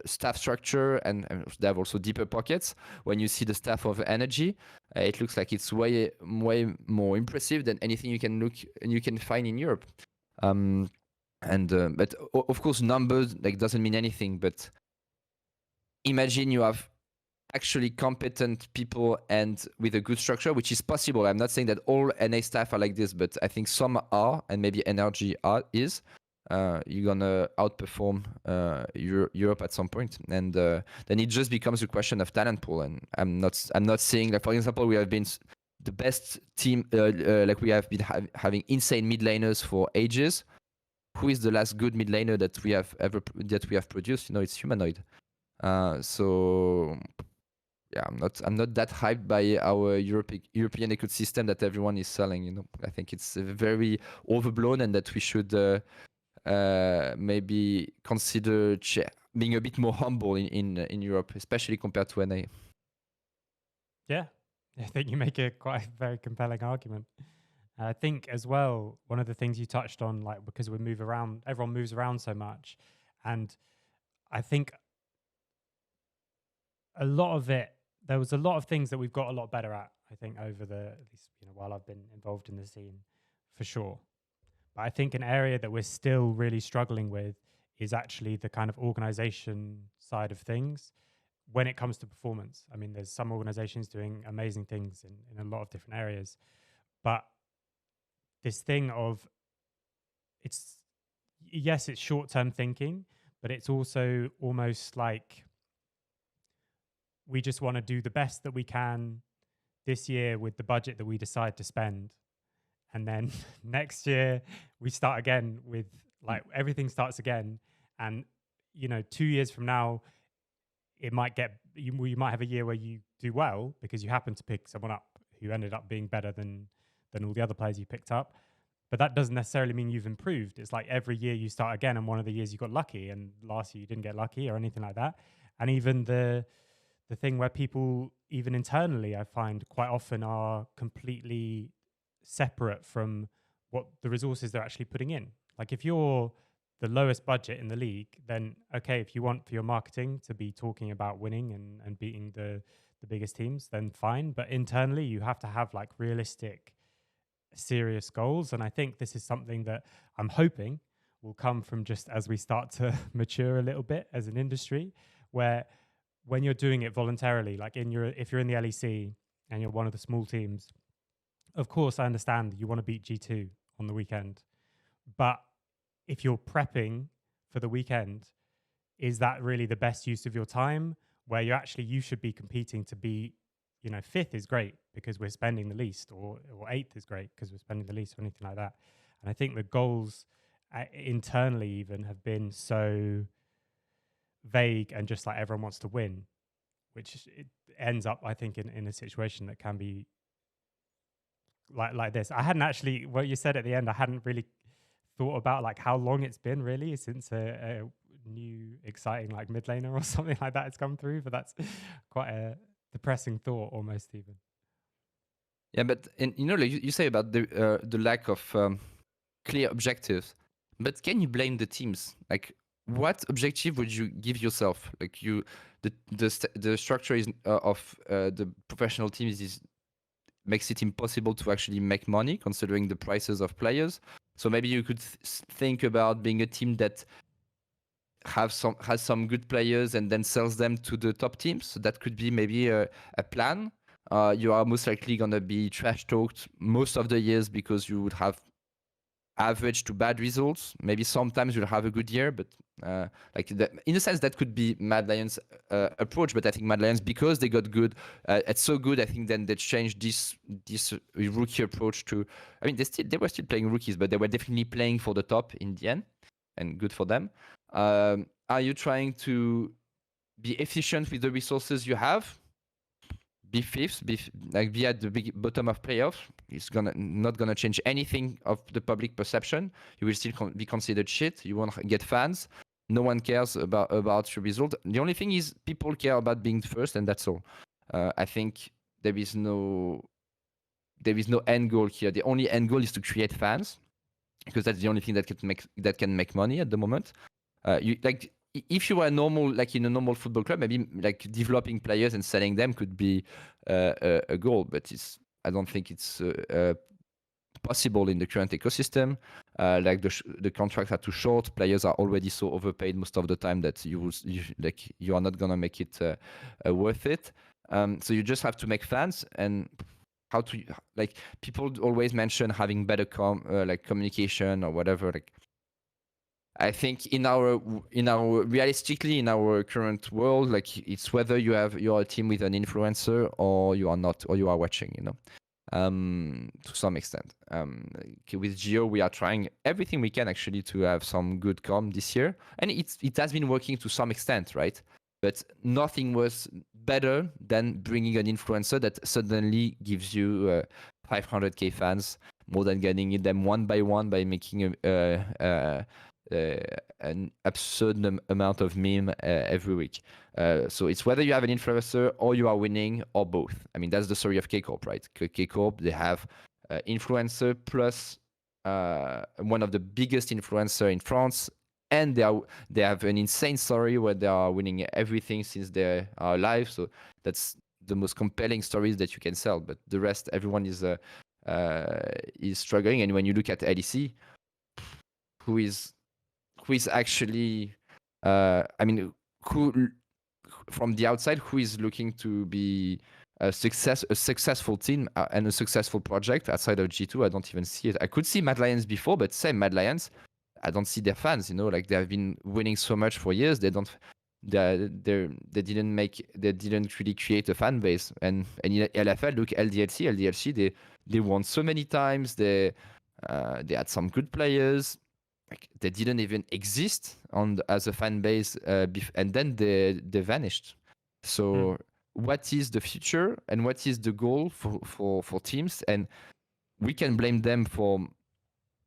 staff structure, and they have also deeper pockets. When you see the staff of Energy, it looks like it's way more impressive than anything you can find in Europe. But of course, numbers doesn't mean anything. But imagine you have actually competent people and with a good structure, which is possible. I'm not saying that all NA staff are like this, but I think some are, and maybe Energy is. You're gonna outperform Europe at some point, and then it just becomes a question of talent pool. And I'm not saying, like, for example, we have been the best team, like we have been having insane mid laners for ages. Who is the last good mid laner that we have produced? It's Humanoid. So yeah, I'm not that hyped by our European ecosystem that everyone is selling. I think it's very overblown, and that we should maybe consider being a bit more humble in Europe, especially compared to NA. Yeah, I think you make a very compelling argument. I think as well, one of the things you touched on, like, because everyone moves around so much, and I think a lot of it, there was a lot of things that we've got a lot better at, I think, over at least while I've been involved in the scene, for sure. But I think an area that we're still really struggling with is actually the kind of organization side of things when it comes to performance. I mean, there's some organizations doing amazing things in a lot of different areas, but this thing of it's short-term thinking, but it's also almost like we just want to do the best that we can this year with the budget that we decide to spend. And then next year we start again with everything starts again. And, 2 years from now, it might you might have a year where you do well because you happen to pick someone up who ended up being better than all the other players you picked up. But that doesn't necessarily mean you've improved. It's like every year you start again, and one of the years you got lucky, and last year you didn't get lucky or anything like that. And even the thing where people, even internally, I find quite often are completely separate from what the resources they're actually putting in. Like if you're the lowest budget in the league, then okay, if you want for your marketing to be talking about winning and beating the biggest teams, then fine. But internally you have to have like realistic, serious goals. And I think this is something that I'm hoping will come from just as we start to mature a little bit as an industry, where when you're doing it voluntarily, like if you're in the LEC and you're one of the small teams, of course I understand you want to beat G2 on the weekend, but if you're prepping for the weekend, is that really the best use of your time? Where you should be competing to be, 5th is great because we're spending the least, or 8th is great because we're spending the least, or anything like that. And I think the goals internally even have been so vague and just like everyone wants to win, which it ends up, I think, in a situation that can be like this. I hadn't actually, what you said at the end, I hadn't really thought about like how long it's been really since a new exciting like mid laner or something like that has come through, but that's quite a depressing thought almost even. Yeah, but like you say about the lack of clear objectives, but can you blame the teams? Like, what objective would you give yourself? Like the structure is of the professional teams makes it impossible to actually make money considering the prices of players. So maybe you could think about being a team that has some good players and then sells them to the top teams. So that could be maybe a plan. You are most likely gonna be trash talked most of the years because you would have average to bad results. Maybe sometimes you'll have a good year, but in a sense that could be Mad Lions' approach. But I think Mad Lions, because they got good, it's so good, I think then they changed this rookie approach to. I mean, they were still playing rookies, but they were definitely playing for the top in the end, and good for them. Are you trying to be efficient with the resources you have, be fifth, be at the bottom of playoffs. It's not gonna change anything of the public perception. You will still be considered shit. You won't get fans. No one cares about your result. The only thing is people care about being first, and that's all. I think there is no end goal here. The only end goal is to create fans, because that's the only thing that can make money at the moment. If you were normal, like in a normal football club, maybe like developing players and selling them could be a goal, but I don't think it's possible in the current ecosystem. The contracts are too short. Players are already so overpaid most of the time that you are not gonna make it worth it. So you just have to make fans, and how to, like, people always mention having better communication or whatever. Like, I think in our realistically in our current world, like, it's whether you're a team with an influencer or you are not, or you are watching, to some extent. With Geo, we are trying everything we can actually to have some good comm this year, and it has been working to some extent, right? But nothing was better than bringing an influencer that suddenly gives you 500k fans, more than getting them one by one by making an absurd amount of meme every week. So it's whether you have an influencer or you are winning, or both. I mean, that's the story of K-Corp, right? K-Corp, they have influencer plus one of the biggest influencer in France, and they have an insane story where they are winning everything since they are alive. So that's the most compelling stories that you can sell. But the rest, everyone is struggling. And when you look at LEC, who is actually, who from the outside, who is looking to be a successful team and a successful project outside of G2? I don't even see it. I could see Mad Lions before, but same Mad Lions, I don't see their fans. Like, they have been winning so much for years. They didn't really create a fan base. And in LFL, look, LDLC, they won so many times. They had some good players. Like, they didn't even exist as a fan base, and then they vanished. So what is the future, and what is the goal for teams? And we can blame them for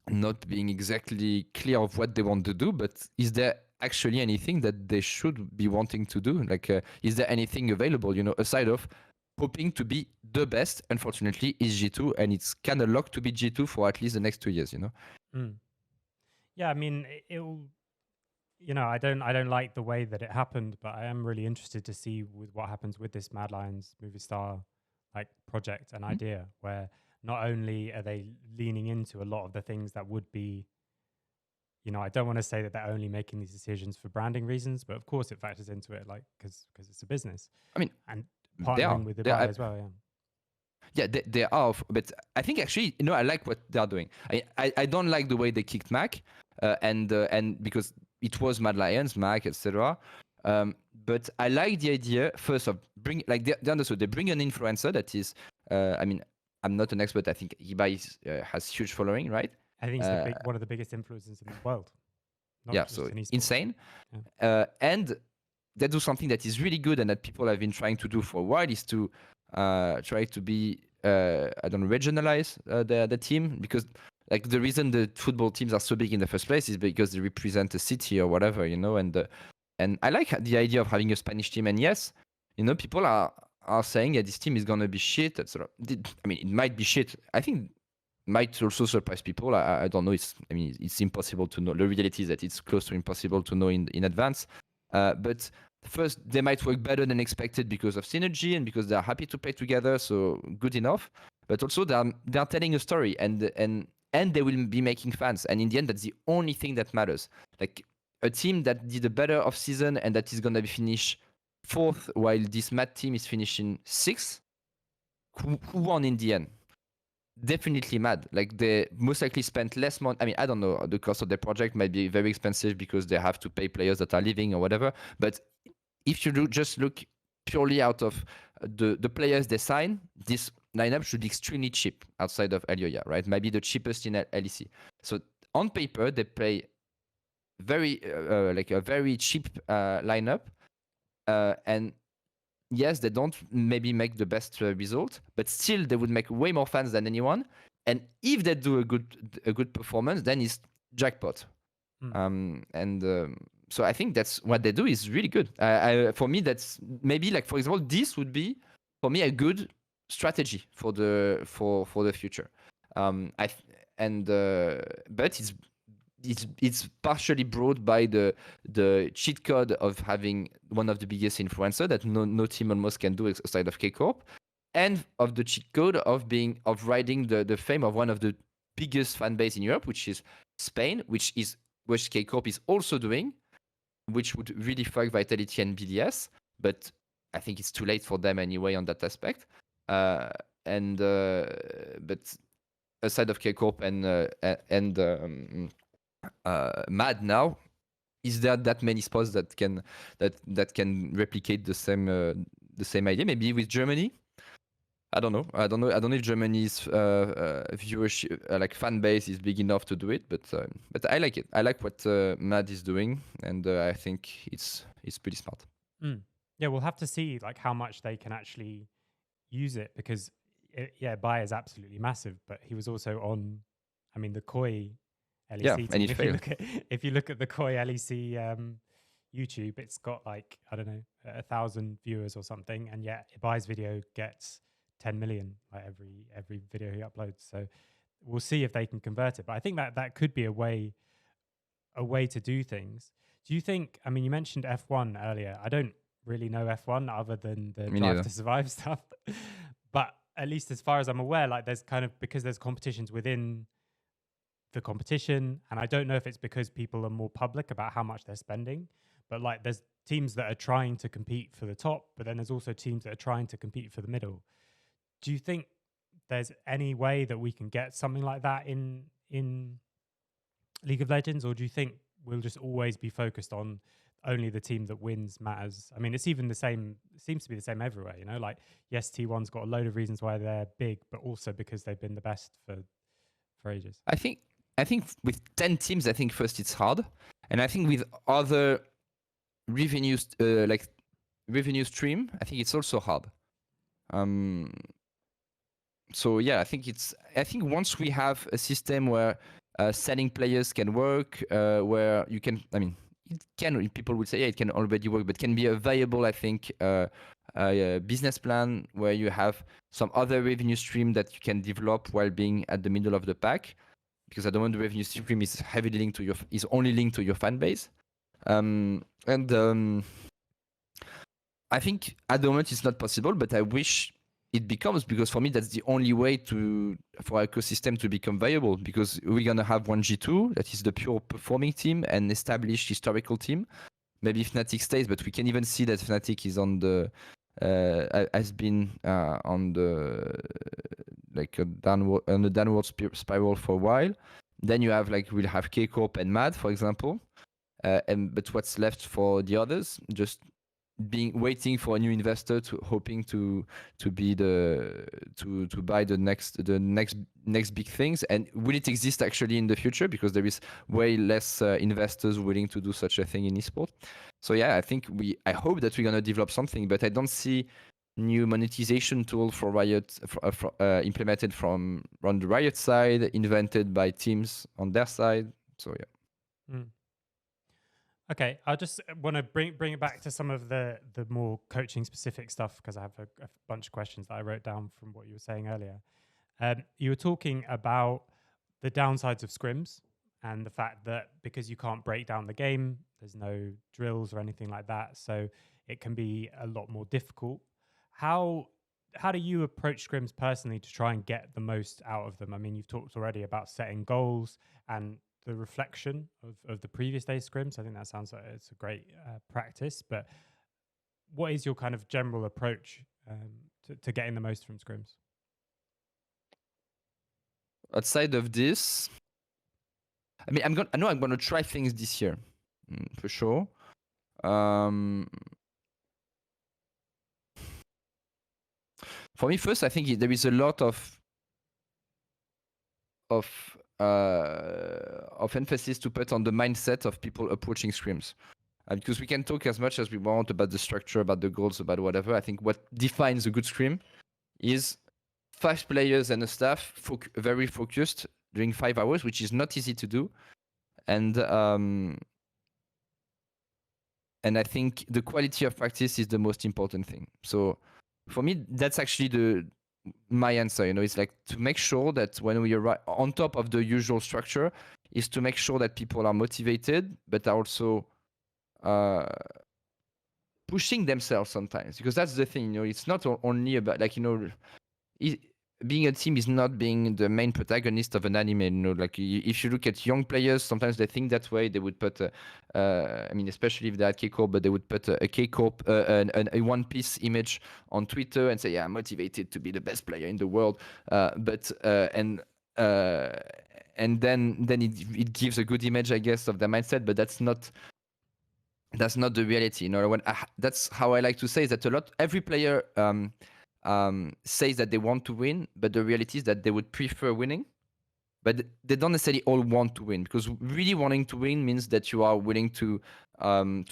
not being exactly clear of what they want to do, but is there actually anything that they should be wanting to do? Like, is there anything available, aside of hoping to be the best? Unfortunately, is G2, and it's kind of locked to be G2 for at least the next 2 years, Yeah, I mean, it'll, I don't like the way that it happened, but I am really interested to see with what happens with this Mad Lions Movistar project and idea, where not only are they leaning into a lot of the things that would be, I don't want to say that they're only making these decisions for branding reasons, but of course it factors into it, because it's a business. I mean, and partnering with the buyer as well, Yeah, they are, but I think actually, I like what they are doing. I don't like the way they kicked Mac, and because it was Mad Lions, Mac, etc. But I like the idea first of they understood. They bring an influencer that is, I'm not an expert. I think Ibai has huge following, right? I think he's one of the biggest influencers in the world. So insane. Yeah. And they do something that is really good and that people have been trying to do for a while, is to try to be regionalize the team, because like the reason the football teams are so big in the first place is because they represent a city or whatever, and I like the idea of having a Spanish team. And yes, people are saying this team is gonna be shit, etc. I mean, it might be shit. I think it might also surprise people. I don't know. It's impossible to know. The reality is that it's close to impossible to know in advance. But first, they might work better than expected because of synergy and because they're happy to play together, so good enough. But also, they're telling a story, and they will be making fans. And in the end, that's the only thing that matters. Like, a team that did a better off-season and that is going to be finished 4th, while this Mad team is finishing 6th, who won in the end? Definitely Mad. Like, they most likely spent less money. I mean, I don't know, the cost of the project might be very expensive because they have to pay players that are leaving or whatever. But if you just look purely out of the players they sign, this lineup should be extremely cheap outside of Elioya, right? Maybe the cheapest in LEC. So on paper, they play a very cheap lineup, And yes, they don't maybe make the best result, but still they would make way more fans than anyone. And if they do a good performance, then it's jackpot. So I think that's what they do is really good. For me, that's maybe like, for example, this would be for me a good strategy for the future. But it's partially brought by the cheat code of having one of the biggest influencer that no team almost can do outside of K Corp, and of the cheat code of riding the fame of one of the biggest fan base in Europe, which is Spain, which K Corp is also doing, which would really fuck Vitality and BDS, but I think it's too late for them anyway on that aspect. But aside of K Corp and Mad now, is there that many spots that can replicate the same idea? Maybe with Germany. I don't know if Germany's viewership, like fan base, is big enough to do it, but I like it. I like what Mad is doing, and I think it's pretty smart. Yeah, we'll have to see like how much they can actually use it, because Bai is absolutely massive, but he was also on, I mean, the Koi LEC team. If you look at the Koi LEC YouTube, it's got like, I don't know, 1,000 viewers or something, and yet Bai's video gets 10 million like every video he uploads. So we'll see if they can convert it, but I think that could be a way to do things. Do you think, I mean, you mentioned F1 earlier. I don't really know F1 other than the Drive to Survive stuff, but at least as far as I'm aware, like there's kind of, because there's competitions within the competition, and I don't know if it's because people are more public about how much they're spending, but like there's teams that are trying to compete for the top, but then there's also teams that are trying to compete for the middle. Do you think there's any way that we can get something like that in League of Legends, or do you think we'll just always be focused on only the team that wins matters? I mean, it's even the same, it seems to be the same everywhere, you know, like yes, T1's got a load of reasons why they're big, but also because they've been the best for ages. I think with 10 teams, I think first it's hard, and I think with other revenue stream, I think it's also hard. So yeah, I think once we have a system where selling players can work, where you can, I mean, people would say, yeah, it can already work, but can be a viable, I think, business plan where you have some other revenue stream that you can develop while being at the middle of the pack. Because at the moment, the revenue stream is heavily linked to is only linked to your fan base. I think at the moment it's not possible, but I wish it becomes, because for me that's the only way for our ecosystem to become viable, because we're gonna have one G2 that is the pure performing team and established historical team. Maybe Fnatic stays, but we can even see that Fnatic is on the has been on the like a downward spiral for a while. Then we'll have K Corp and Mad, for example, but what's left for the others? Just waiting for a new investor hoping to buy the next big things. And will it exist actually in the future? Because there is way less investors willing to do such a thing in esport. So yeah, I hope that we're gonna develop something, but I don't see new monetization tool for Riot implemented from on the Riot side, invented by teams on their side. So yeah. Okay, I just want to bring it back to some of the more coaching specific stuff, because I have a bunch of questions that I wrote down from what you were saying earlier. You were talking about the downsides of scrims and the fact that because you can't break down the game, there's no drills or anything like that, so it can be a lot more difficult. How do you approach scrims personally to try and get the most out of them? I mean, you've talked already about setting goals and the reflection of the previous day's scrims. I think that sounds like it's a great practice, but what is your kind of general approach to getting the most from scrims? Outside of this, I mean, I know I'm gonna try things this year, for sure. For me, first, I think there is a lot of emphasis to put on the mindset of people approaching scrims. Because we can talk as much as we want about the structure, about the goals, about whatever. I think what defines a good scrim is 5 players and a staff very focused during 5 hours, which is not easy to do. And I think the quality of practice is the most important thing. So for me, that's actually my answer. It's like to make sure that when we arrive on top of the usual structure, is to make sure that people are motivated, but are also pushing themselves sometimes, because that's the thing. It's not only about being a team is not being the main protagonist of an anime. Like if you look at young players, sometimes they think that way. They would put, especially if they're at K-Corp, but they would put a K-Corp, a One Piece image on Twitter and say, "Yeah, I'm motivated to be the best player in the world." And then it gives a good image, I guess, of their mindset. But that's not the reality. That's how I like to say is that every player says that they want to win, but the reality is that they would prefer winning, but they don't necessarily all want to win, because really wanting to win means that you are willing to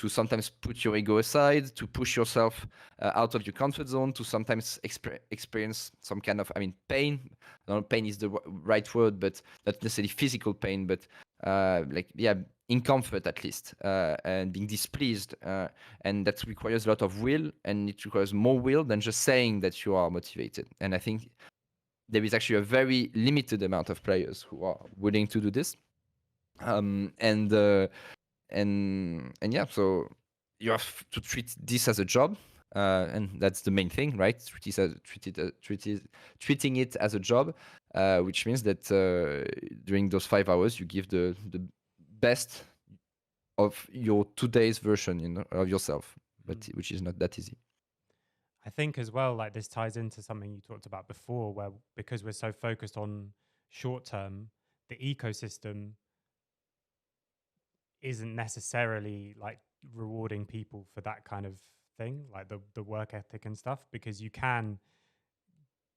sometimes put your ego aside, to push yourself out of your comfort zone, to sometimes experience some kind of pain. I don't know, pain is the right word, but not necessarily physical pain, but in comfort at least, and being displeased, and that requires a lot of will, and it requires more will than just saying that you are motivated. And I think there is actually a very limited amount of players who are willing to do this, and yeah, so you have to treat this as a job, and that's the main thing, right? Treating it as a job, which means that during those 5 hours you give the best of your today's version, of yourself, but which is not that easy. I think as well, like this ties into something you talked about before, where because we're so focused on short term, the ecosystem isn't necessarily like rewarding people for that kind of thing, like the work ethic and stuff, because you can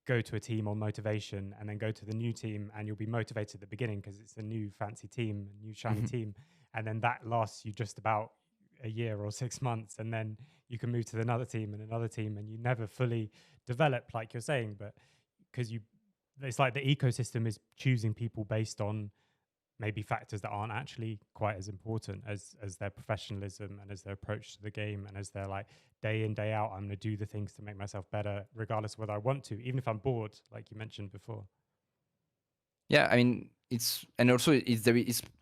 go to a team on motivation and then go to the new team and you'll be motivated at the beginning because it's a new fancy team, a new shiny team, and then that lasts you just about a year or 6 months, and then you can move to another team and another team, and you never fully develop, like you're saying, but because it's like the ecosystem is choosing people based on maybe factors that aren't actually quite as important as their professionalism and as their approach to the game, and as their like day in, day out, I'm going to do the things to make myself better regardless of whether I want to, even if I'm bored, like you mentioned before. Yeah, it's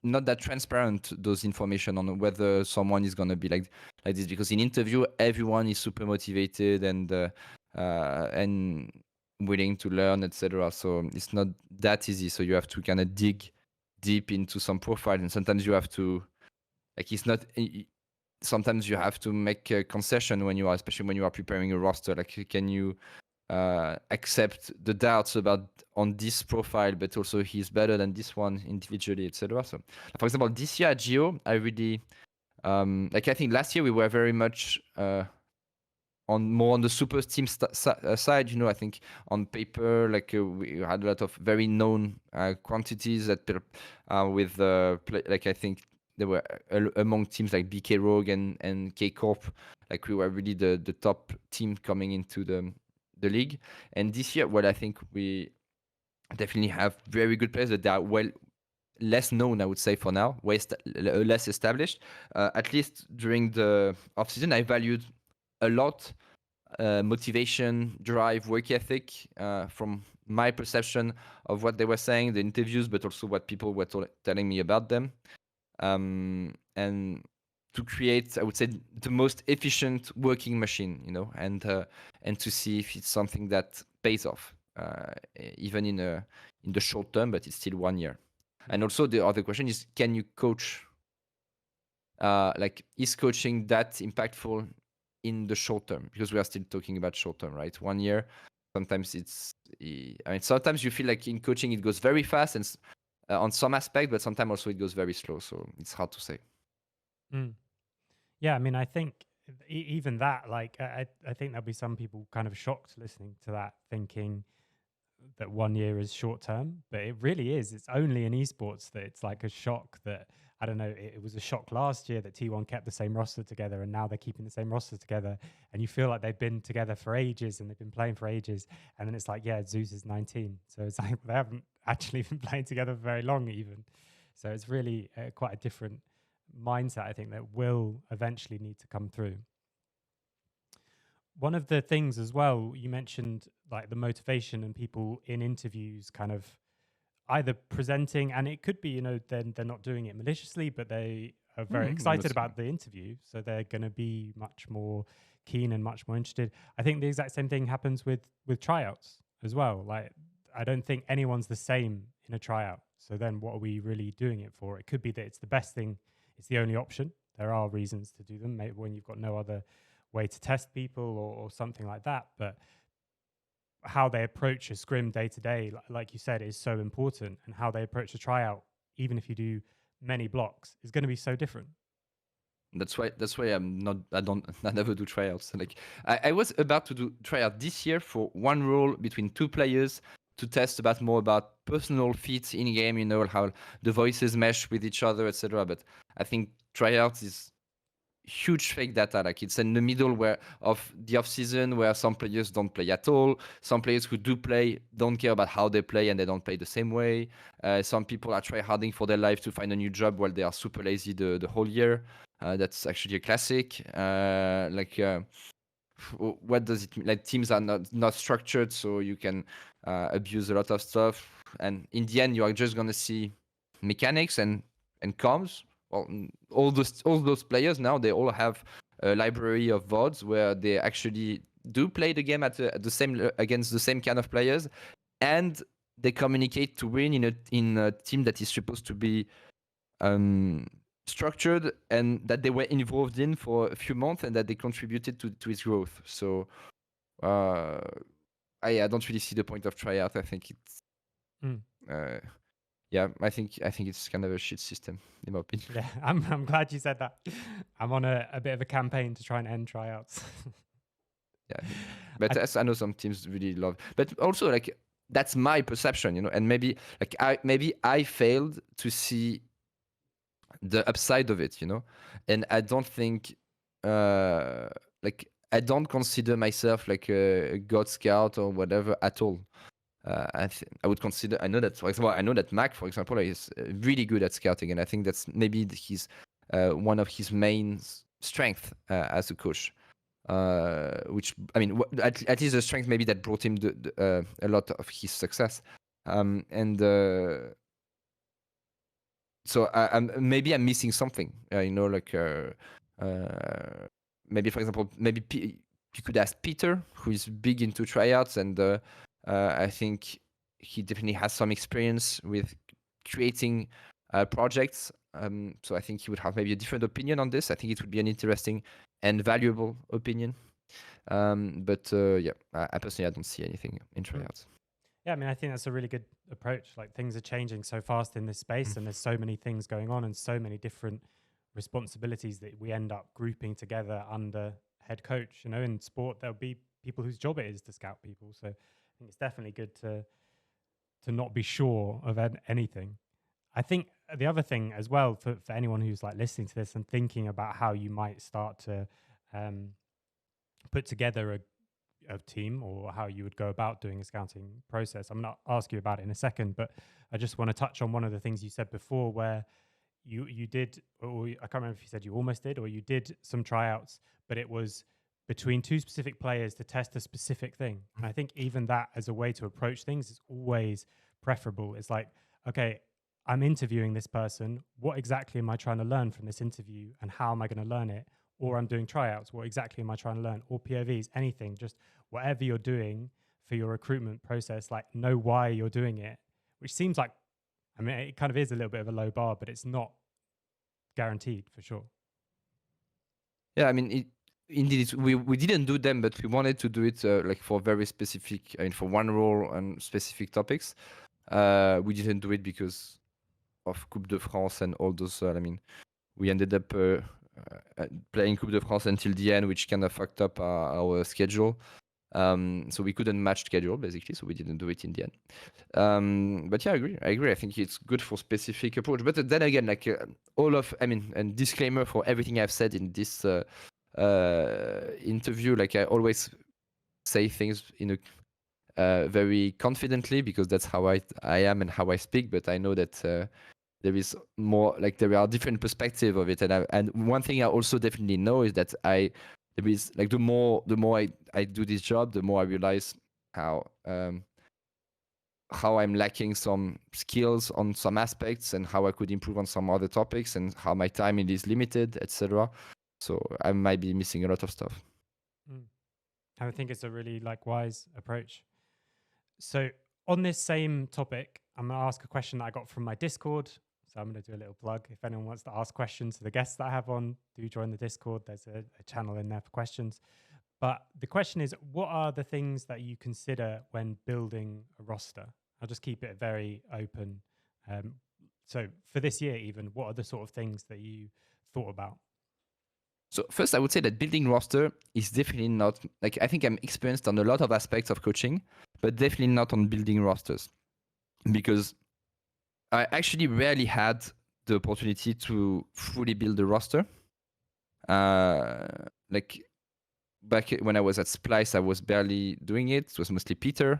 not that transparent, those information on whether someone is going to be like this, because in interview everyone is super motivated and willing to learn, etc. So it's not that easy, so you have to kind of dig deep into some profile, and sometimes you have to sometimes you have to make a concession especially when you are preparing a roster. Like, can you accept the doubts about on this profile, but also he's better than this one individually, etc. So, for example, this year at Geo, I really I think last year we were very much more on the super team side. I think on paper, we had a lot of very known quantities that with I think there were among teams like BK Rogue and K Corp, like we were really the top team coming into the league. And this year, I think we definitely have very good players, that they are less known, I would say, for now, less established. At least during the off season, I valued a lot motivation, drive, work ethic, from my perception of what they were saying, the interviews, but also what people were telling me about them, and to create, I would say, the most efficient working machine, and to see if it's something that pays off, even in the short term, but it's still 1 year. And also the other question is, can you coach? Is coaching that impactful in the short term? Because we are still talking about short term, right? 1 year. Sometimes sometimes you feel like in coaching it goes very fast and on some aspect, but sometimes also it goes very slow. So it's hard to say. Yeah, I think even that, like, I think there'll be some people kind of shocked listening to that, thinking that 1 year is short term, but it really is. It's only in esports that it's like a shock that I don't know, it was a shock last year that T1 kept the same roster together, and now they're keeping the same roster together, and you feel like they've been together for ages and they've been playing for ages, and then it's like, yeah, Zeus is 19, so it's like they haven't actually been playing together for very long even. So it's really quite a different mindset, I think, that will eventually need to come through. One of the things as well, you mentioned like the motivation and people in interviews kind of either presenting, and it could be, then they're not doing it maliciously, but they are very excited about the interview. So they're going to be much more keen and much more interested. I think the exact same thing happens with tryouts as well. Like, I don't think anyone's the same in a tryout. So then what are we really doing it for? It could be that it's the best thing. It's the only option. There are reasons to do them, maybe when you've got no other way to test people or something like that. But how they approach a scrim day to day, like you said, is so important. And how they approach a tryout, even if you do many blocks, is going to be so different. That's why I never do tryouts. Like I was about to do tryout this year for one role between two players to test more about personal fit in game, how the voices mesh with each other, etc. But I think tryouts is huge fake data. Like it's in the middle of the off season where some players don't play at all. Some players who do play don't care about how they play and they don't play the same way. Some people are tryharding for their life to find a new job while they are super lazy the whole year. That's actually a classic. What does it mean? Like teams are not structured, so you can abuse a lot of stuff. And in the end, you are just gonna see mechanics and comms. Well, all those players now, they all have a library of VODs where they actually do play the game against the same kind of players, and they communicate to win in a team that is supposed to be structured and that they were involved in for a few months and that they contributed to its growth. So I don't really see the point of tryout. I think it's yeah, I think it's kind of a shit system, in my opinion. Yeah, I'm glad you said that. I'm on a bit of a campaign to try and end tryouts. Yeah, but I know some teams really love. But also, like, that's my perception, and maybe I failed to see the upside of it, and I don't think I don't consider myself like a god scout or whatever at all. I would consider. I know that, for example, Mac, for example, is really good at scouting, and I think that's maybe his one of his main strengths as a coach. Which I mean, at least the strength maybe that brought him a lot of his success. So maybe I'm missing something. Maybe, for example, you could ask Peter, who is big into tryouts, and I think he definitely has some experience with creating projects. So I think he would have maybe a different opinion on this. I think it would be an interesting and valuable opinion. But I personally don't see anything in tryouts. Yeah, I mean, I think that's a really good approach. Like, things are changing so fast in this space, and there's so many things going on and so many different responsibilities that we end up grouping together under head coach. In sport, there'll be people whose job it is to scout people. So I think it's definitely good to not be sure of anything. I think the other thing as well, for anyone who's like listening to this and thinking about how you might start to put together a team, or how you would go about doing a scouting process. I'm going to ask you about it in a second, but I just want to touch on one of the things you said before, where you did, or I can't remember if you said you almost did, or you did some tryouts, but it was between two specific players to test a specific thing. And I think even that as a way to approach things is always preferable. It's like, okay, I'm interviewing this person. What exactly am I trying to learn from this interview, and how am I going to learn it? Or I'm doing tryouts. What exactly am I trying to learn? Or POVs, anything, just whatever you're doing for your recruitment process, like, know why you're doing it, which seems like, I mean, it kind of is a little bit of a low bar, but it's not guaranteed for sure. Yeah, I mean, indeed, we didn't do them, but we wanted to do it like for very specific, for one role and specific topics. We didn't do it because of Coupe de France and all those. We ended up playing Coupe de France until the end, which kind of fucked up our schedule. So we couldn't match schedule basically, so we didn't do it in the end. But yeah, I agree. I think it's good for specific approach. But then again, like and disclaimer for everything I've said in this interview, like I always say things in a very confidently, because that's how I am and how I speak. But I know that there is more, like there are different perspectives of it, and one thing I also definitely know is that there is like the more I do this job, the more I realize how I'm lacking some skills on some aspects, and how I could improve on some other topics, and how my time is limited, etc. So I might be missing a lot of stuff. I think it's a really wise approach. So on this same topic, I'm going to ask a question that I got from my Discord. So I'm going to do a little plug. If anyone wants to ask questions to the guests that I have on, do join the Discord. There's a channel in there for questions. But the question is, what are the things that you consider when building a roster? I'll just keep it very open. So for this year even, what are the sort of things that you thought about? So first, I would say that building roster is definitely not, like, I think I'm experienced on a lot of aspects of coaching, but definitely not on building rosters, because I actually rarely had the opportunity to fully build a roster. Like back when I was at Splyce, I was barely doing it. It was mostly Peter.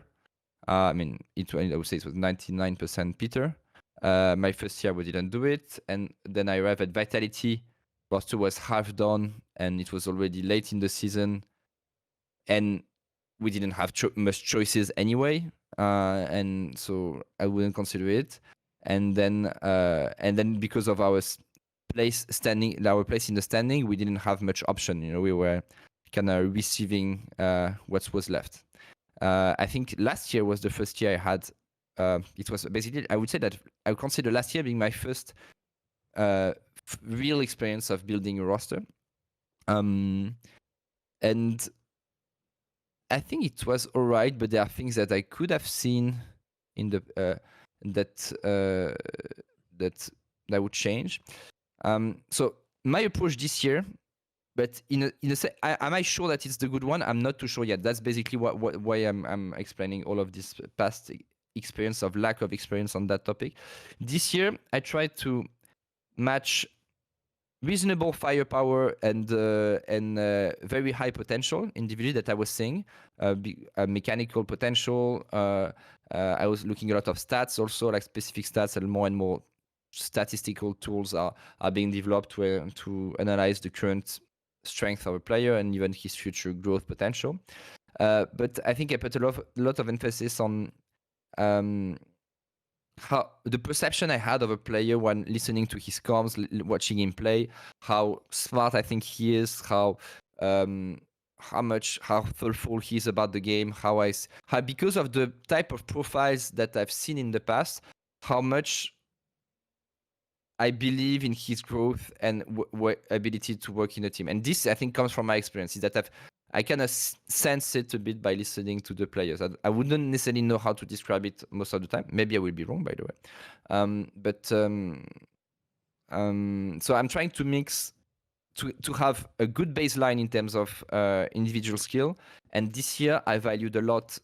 I would say it was 99% Peter. My first year, we didn't do it. And then I arrived at Vitality. Roster was half done, and it was already late in the season. And we didn't have much choices anyway. And so I wouldn't consider it. And then because of our place in the standing, we didn't have much option. We were kind of receiving what was left. I think last year was the first year I had. It was basically, I would say that I would consider last year being my first real experience of building a roster. And I think it was all right, but there are things that I could have seen in the that would change. So my approach this year, but am I sure that it's the good one? I'm not too sure yet. That's basically why I'm explaining all of this past experience of lack of experience on that topic. This year, I tried to match reasonable firepower and very high potential individually that I was seeing, mechanical potential. I was looking at a lot of stats also, like specific stats, and more statistical tools are being developed to analyze the current strength of a player and even his future growth potential. But I think I put a lot of emphasis on how the perception I had of a player when listening to his comms, watching him play, how smart I think he is, how thoughtful he is about the game, how because of the type of profiles that I've seen in the past, how much I believe in his growth and ability to work in a team. And this, I think, comes from my experience, is that I kind of sense it a bit by listening to the players. I wouldn't necessarily know how to describe it most of the time. Maybe I will be wrong, by the way. So I'm trying to mix to have a good baseline in terms of individual skill. And this year, I valued a lot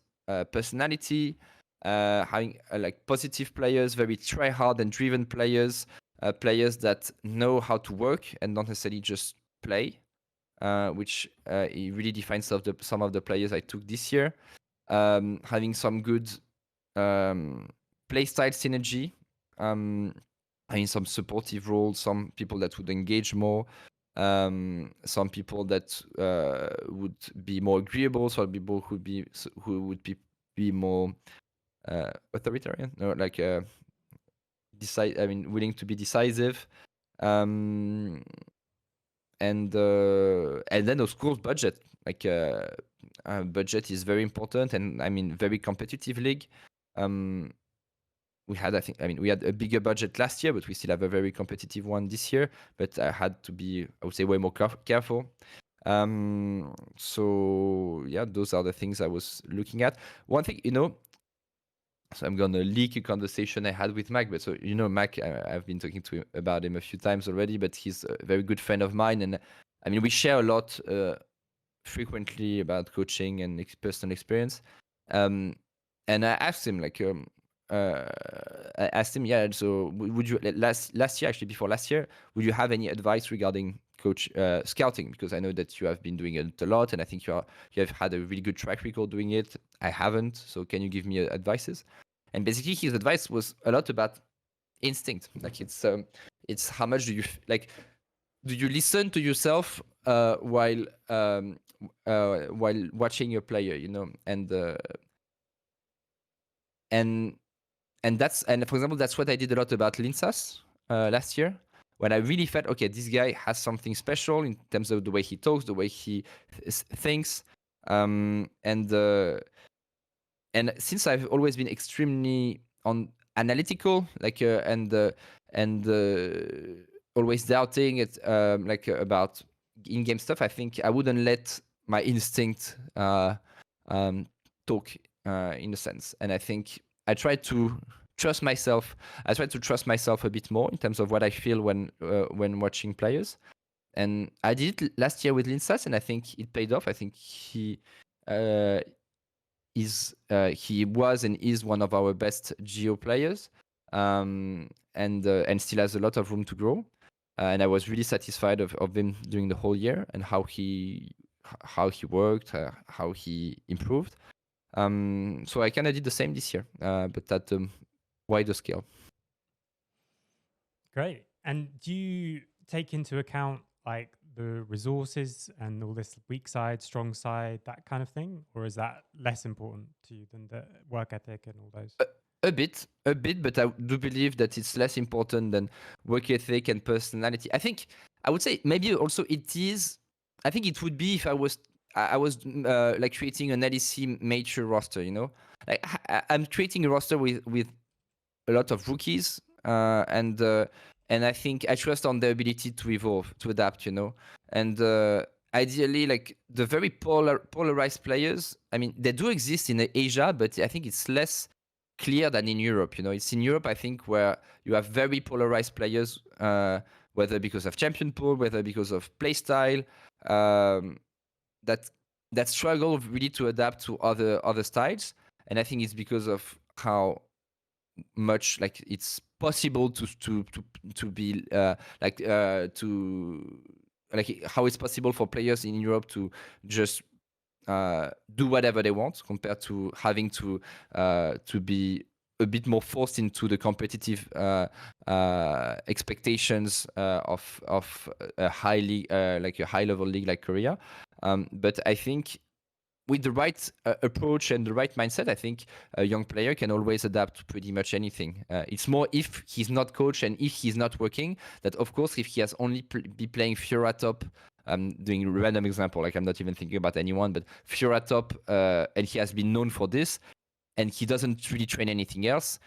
personality, having like positive players, very try-hard and driven players, players that know how to work and not necessarily just play. Which it really defines some of the players I took this year. Having some good playstyle synergy, having some supportive roles, some people that would engage more, some people that would be more agreeable, some people who would be more authoritarian, or like willing to be decisive. And then of course budget, budget is very important, and very competitive league. We had a bigger budget last year, but we still have a very competitive one this year. But I had to be, I would say, way more careful. So yeah, those are the things I was looking at. One thing, so I'm gonna leak a conversation I had with Mac. But so Mac, I've been talking to him about him a few times already. But he's a very good friend of mine, and we share a lot frequently about coaching and personal experience. And I asked him I asked him, yeah. So would you last year, actually before last year, would you have any advice regarding coach scouting? Because I know that you have been doing it a lot, and I think you have had a really good track record doing it. I haven't, so can you give me advices? And basically, his advice was a lot about instinct. Like it's how much do you do you listen to yourself while watching your player, and and for example, that's what I did a lot about Linsas last year, when I really felt, okay, this guy has something special in terms of the way he talks, the way he thinks, and since I've always been extremely analytical, and always doubting it, about in-game stuff, I think I wouldn't let my instinct talk in a sense, and I think I try to trust myself. I try to trust myself a bit more in terms of what I feel when watching players. And I did it last year with Linsas, and I think it paid off. I think he was and is one of our best Geo players, and still has a lot of room to grow. And I was really satisfied of him during the whole year and how he worked, how he improved. So I kind of did the same this year, but at a wider scale. Great. And do you take into account like the resources and all this weak side, strong side, that kind of thing? Or is that less important to you than the work ethic and all those? A bit, but I do believe that it's less important than work ethic and personality. I would say maybe also it is. I think it would be if I was like creating an LEC major roster. Like I'm creating a roster with a lot of rookies, and I think I trust on their ability to evolve, to adapt. And ideally, like the very polarized players. I mean, they do exist in Asia, but I think it's less clear than in Europe. It's in Europe, I think, where you have very polarized players, whether because of champion pool, whether because of play style, that struggle really to adapt to other styles. And I think it's because of how much like it's possible to be how it's possible for players in Europe to just do whatever they want, compared to having to be a bit more forced into the competitive expectations of a a high level league like Korea. But I think with the right approach and the right mindset, I think a young player can always adapt to pretty much anything. It's more if he's not coached and if he's not working, that of course, if he has only be playing Fiora top, doing a random example, like I'm not even thinking about anyone, but Fiora top, and he has been known for this, and he doesn't really train anything else,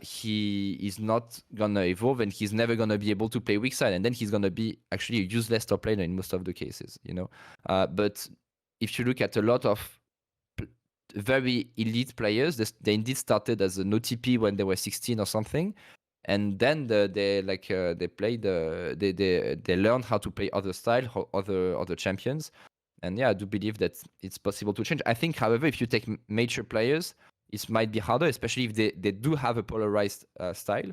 he is not gonna evolve, and he's never gonna be able to play weak side, and then he's gonna be actually a useless top laner in most of the cases, But if you look at a lot of very elite players, they indeed started as an OTP when they were 16 or something, and then they learned how to play other style, other champions, and yeah, I do believe that it's possible to change. I think, however, if you take major players, it might be harder, especially if they do have a polarized style.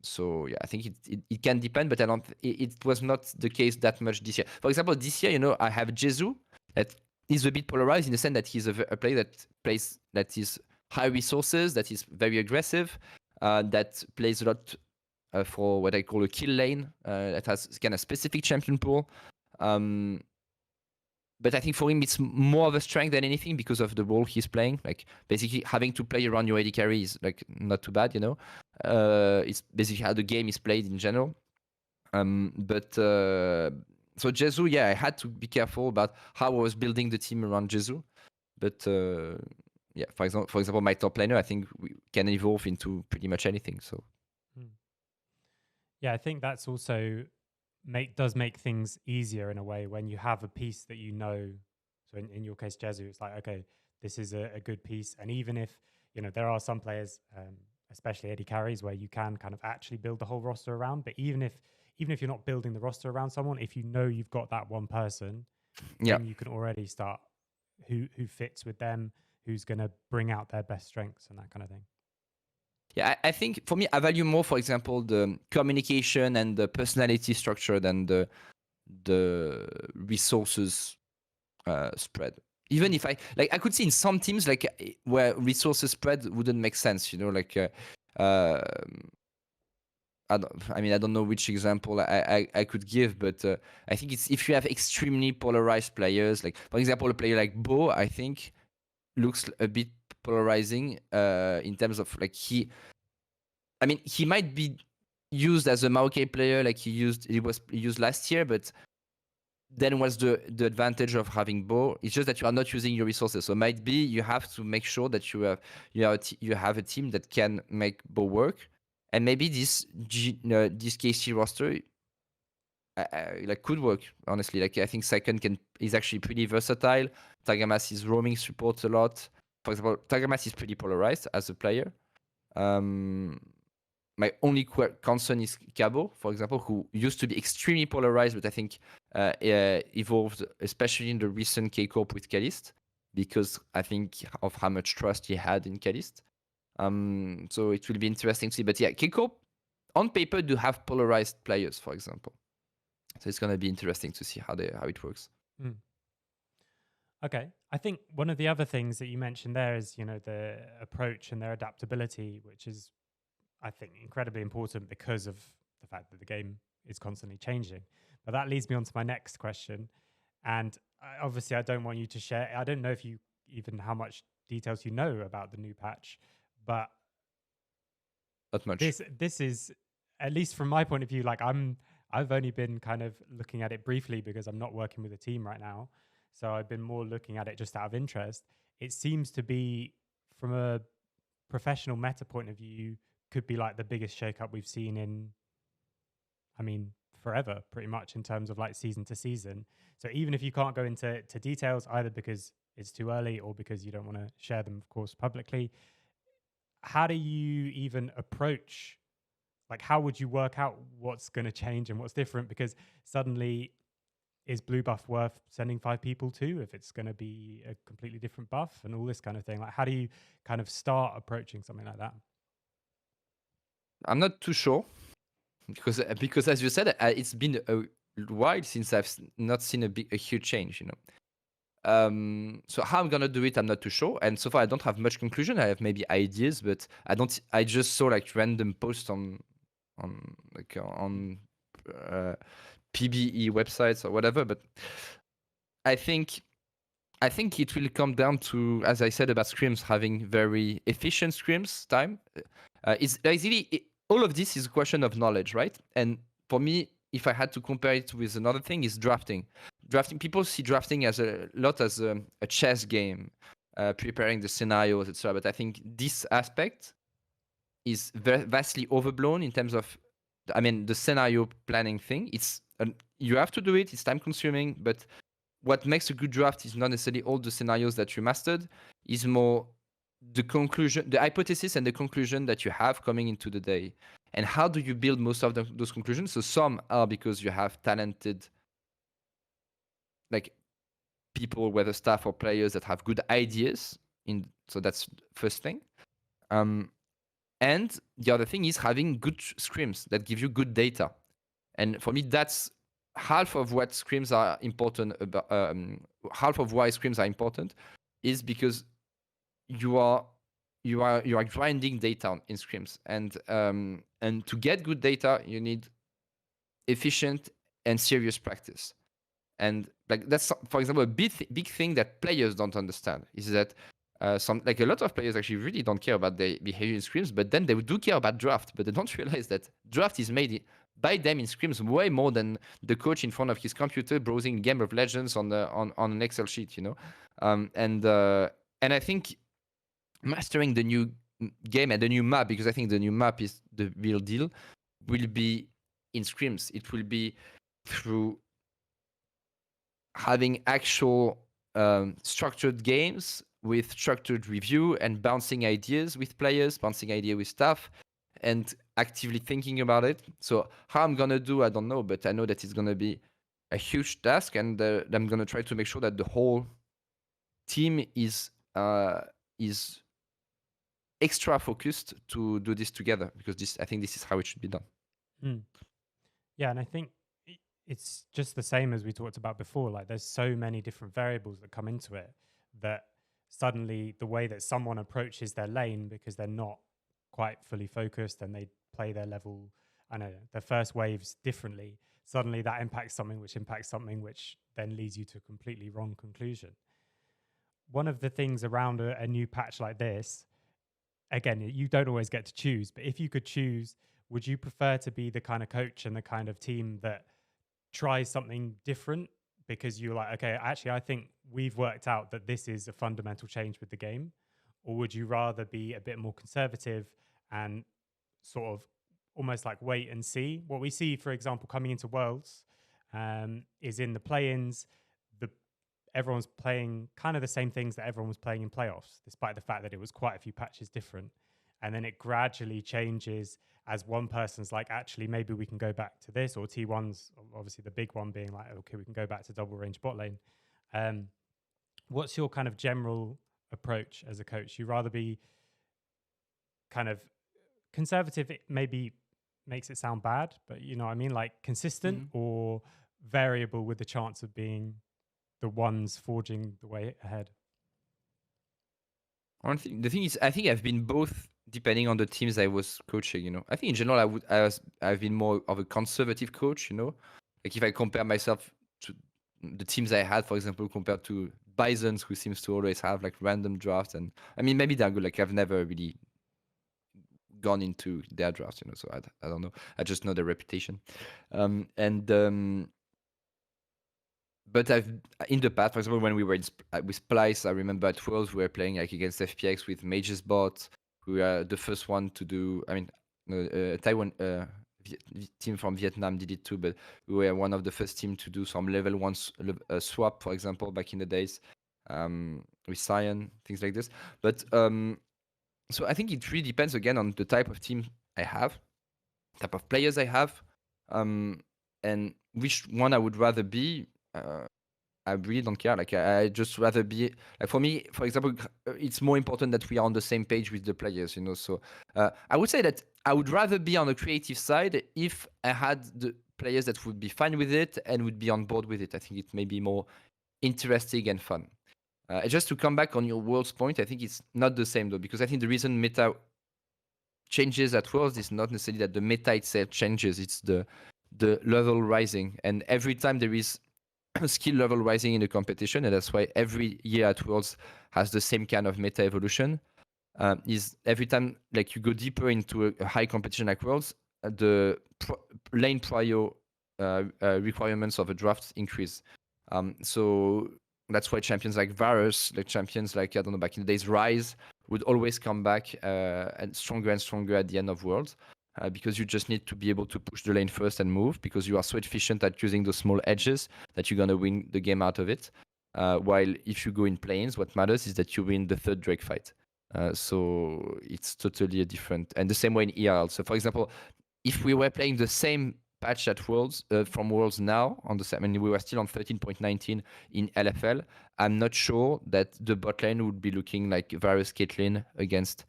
So yeah, I think it can depend, but it was not the case that much this year. For example, this year, I have Jesu that is a bit polarized in the sense that he's a player that is high resources, that is very aggressive, that plays a lot for what I call a kill lane, that has kind of specific champion pool. But I think for him, it's more of a strength than anything because of the role he's playing. Like basically having to play around your AD carry is like not too bad, It's basically how the game is played in general. So Jesu, yeah, I had to be careful about how I was building the team around Jesu. But yeah, for example, my top laner, I think we can evolve into pretty much anything. So yeah, I think that's also does make things easier in a way when you have a piece that so in your case Jesu, it's like, okay, this is a good piece, and even if there are some players, especially AD carries, where you can kind of actually build the whole roster around, but even even if you're not building the roster around someone, if you know you've got that one person, Yeah. then you can already start who fits with them, who's going to bring out their best strengths and that kind of thing. Yeah, I think for me, I value more, for example, the communication and the personality structure than the resources spread. Even if I could see in some teams where resources spread wouldn't make sense, you know, I don't know which example I could give, but I think it's if you have extremely polarized players, like for example, a player like Bo, I think looks a bit polarizing in terms of he might be used as a Maokai player like he was used last year, but then what's the advantage of having Bo? It's just that you are not using your resources. So might be you have to make sure that you have a team that can make Bo work, and maybe this KC roster could work. Honestly, I think second is actually pretty versatile. Tagamas is roaming support a lot. For example, Tagamas is pretty polarized as a player. My only concern is Cabo, for example, who used to be extremely polarized, but I think evolved, especially in the recent K-Corp with Calist, because I think of how much trust he had in Calist. So it will be interesting to see. But yeah, K-Corp on paper do have polarized players, for example. So it's going to be interesting to see how it works. Mm. Okay. I think one of the other things that you mentioned there is, the approach and their adaptability, which is, I think, incredibly important because of the fact that the game is constantly changing. But that leads me on to my next question. And obviously, I don't want you to share. I don't know if you even how much details you know about the new patch, but not much. This is, at least from my point of view, I've only been kind of looking at it briefly because I'm not working with a team right now. So I've been more looking at it just out of interest. It seems to be, from a professional meta point of view, could be like the biggest shakeup we've seen in, forever, pretty much, in terms of season to season. So even if you can't go into details, either because it's too early or because you don't want to share them, of course, publicly, how do you even approach, how would you work out what's going to change and what's different? Because suddenly, is blue buff worth sending 5 people to if it's going to be a completely different buff and all this kind of thing? How do you kind of start approaching something like that? I'm not too sure because as you said, it's been a while since I've not seen a huge change, So how I'm gonna do it, I'm not too sure. And so far, I don't have much conclusion. I have maybe ideas, but I just saw random posts on PBE websites or whatever. But I think it will come down to, as I said about scrims, having very efficient scrims time. It's basically all of this is a question of knowledge, right? And for me, if I had to compare it with another thing, is drafting. People see drafting as a chess game, preparing the scenarios, etc. But I think this aspect is vastly overblown in terms of, the scenario planning thing. You have to do it. It's time consuming, but what makes a good draft is not necessarily all the scenarios that you mastered. Is more the conclusion, the hypothesis, and the conclusion that you have coming into the day. And how do you build most of those conclusions? So some are because you have talented people, whether staff or players, that have good ideas. So that's first thing. And the other thing is having good scrims that give you good data. And for me, that's half of what scrims are important about. Half of why scrims are important is because you are grinding data in scrims, and to get good data, you need efficient and serious practice. And that's, for example, a big thing that players don't understand is that a lot of players actually really don't care about their behavior in scrims, but then they do care about draft, but they don't realize that draft is made by them in scrims way more than the coach in front of his computer browsing Game of Legends on an Excel sheet, and I think mastering the new game and the new map, because I think the new map is the real deal, will be in scrims. It will be through having actual structured games with structured review and bouncing ideas with players, bouncing idea with staff, and actively thinking about it. So how I'm gonna do, I don't know, but I know that it's gonna be a huge task, and I'm gonna try to make sure that the whole team is extra focused to do this together, because I think this is how it should be done. Mm. Yeah, and I think it's just the same as we talked about before. Like, there's so many different variables that come into it that suddenly the way that someone approaches their lane, because they're not quite fully focused and they play their level, I know, their first waves differently, suddenly that impacts something which then leads you to a completely wrong conclusion. One of the things around a new patch like this, again, you don't always get to choose, but if you could choose, would you prefer to be the kind of coach and the kind of team that tries something different because you're like, okay, actually, I think we've worked out that this is a fundamental change with the game? Or would you rather be a bit more conservative and sort of almost like wait and see? What we see, for example, coming into Worlds is in the play-ins, everyone's playing kind of the same things that everyone was playing in playoffs, despite the fact that it was quite a few patches different. And then it gradually changes as one person's like, actually, maybe we can go back to this, or T1's obviously the big one being like, okay, we can go back to double range bot lane. What's your kind of general approach as a coach? You rather be kind of conservative, it maybe makes it sound bad, but you know what I mean? Like consistent or variable with the chance of being the ones forging the way ahead? Honestly, the thing is, I think I've been both, depending on the teams I was coaching. You know, I think in general, I've been more of a conservative coach. You know, like if I compare myself to the teams I had, for example, compared to Bisons, who seems to always have like random drafts, and I mean maybe they're good. Like I've never really gone into their drafts, you know, so I don't know. I just know their reputation, but I've in the past, for example, when we were with Splyce, I remember at Worlds we were playing like against FPX with Mages bot. We were the first one to do. I mean, Taiwan team from Vietnam did it too, but we were one of the first team to do some level one swap, for example, back in the days, with Cyan, things like this. But so I think it really depends again on the type of team I have, type of players I have, and which one I would rather be. I really don't care. Like I just rather be like, for me, for example, it's more important that we are on the same page with the players, you know. So I would say that I would rather be on the creative side if I had the players that would be fine with it and would be on board with it. I think it may be more interesting and fun. Just to come back on your Worlds point, I think it's not the same though, because I think the reason meta changes at Worlds is not necessarily that the meta itself changes, it's the level rising. And every time there is skill level rising in the competition, and that's why every year at Worlds has the same kind of meta evolution, is every time like you go deeper into a high competition like Worlds, the lane prio requirements of a draft increase. So that's why champions like Varus, like champions like, I don't know, back in the days, Rise, would always come back and stronger at the end of Worlds. Because you just need to be able to push the lane first and move, because you are so efficient at using those small edges that you're going to win the game out of it. While if you go in planes, what matters is that you win the third Drake fight. So it's totally a different, and the same way in ERL. So for example, if we were playing the same patch at Worlds, from Worlds now, on the same, I mean, we were still on 13.19 in LFL, I'm not sure that the bot lane would be looking like Varus Caitlyn against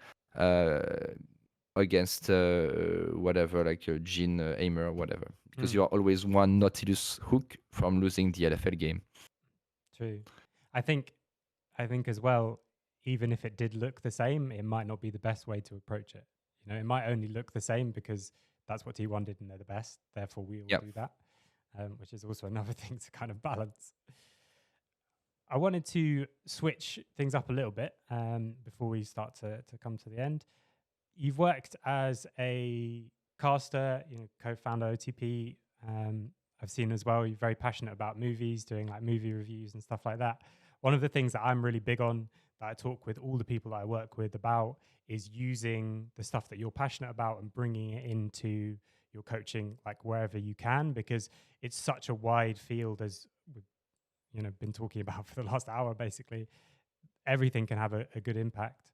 whatever, like Jhin, Aimer, or whatever, because you are always one Nautilus hook from losing the LFL game. True. I think as well, even if it did look the same, it might not be the best way to approach it. You know, it might only look the same because that's what T1 did and they're the best. Therefore, we all do that, which is also another thing to kind of balance. I wanted to switch things up a little bit before we start to come to the end. You've worked as a caster, you know, co-founder OTP. I've seen as well, you're very passionate about movies, doing like movie reviews and stuff like that. One of the things that I'm really big on, that I talk with all the people that I work with about, is using the stuff that you're passionate about and bringing it into your coaching, like wherever you can, because it's such a wide field, as we've, you know, been talking about for the last hour. Basically, everything can have a good impact.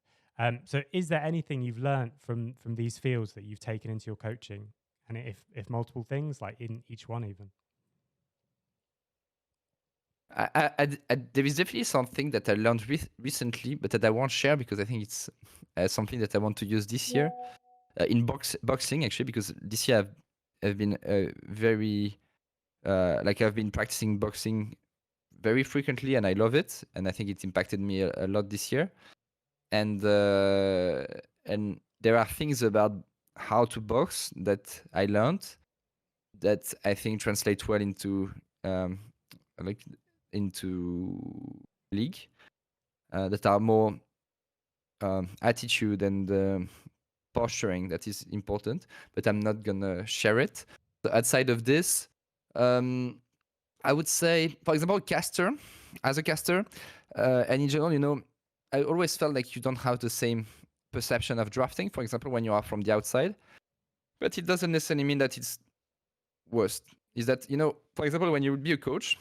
So is there anything you've learned from these fields that you've taken into your coaching? And if multiple things, like in each one even? There is definitely something that I learned recently, but that I won't share because I think it's something that I want to use this year in boxing, actually, because this year I've been very I've been practicing boxing very frequently, and I love it, and I think it impacted me a lot this year. And there are things about how to box that I learned that I think translate well into like into league that are more attitude and posturing that is important, but I'm not gonna share it. So outside of this, I would say, for example, caster, as a caster, and in general, I always felt like you don't have the same perception of drafting, for example, when you are from the outside, but it doesn't necessarily mean that it's worst. Is that, for example, when you will be a coach,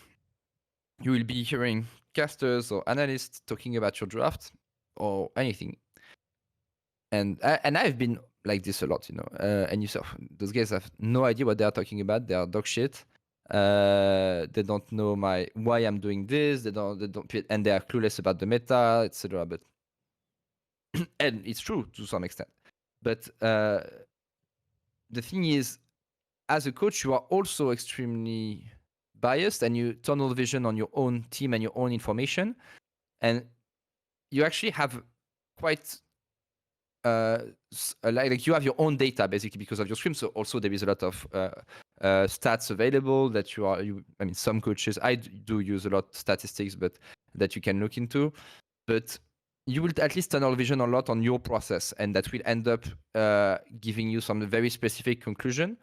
you will be hearing casters or analysts talking about your draft or anything. And I've been like this a lot, and those guys have no idea what they are talking about. They are dog shit. They don't know why I'm doing this. They don't, and they are clueless about the meta, etc. But and it's true to some extent. But the thing is, as a coach, you are also extremely biased, and you tunnel vision on your own team and your own information, and you actually have quite like you have your own data basically because of your scrims. So also there is a lot of stats available that I mean, some coaches, I do use a lot of statistics, but that you can look into. But you will at least tunnel vision a lot on your process, and that will end up giving you some very specific conclusion.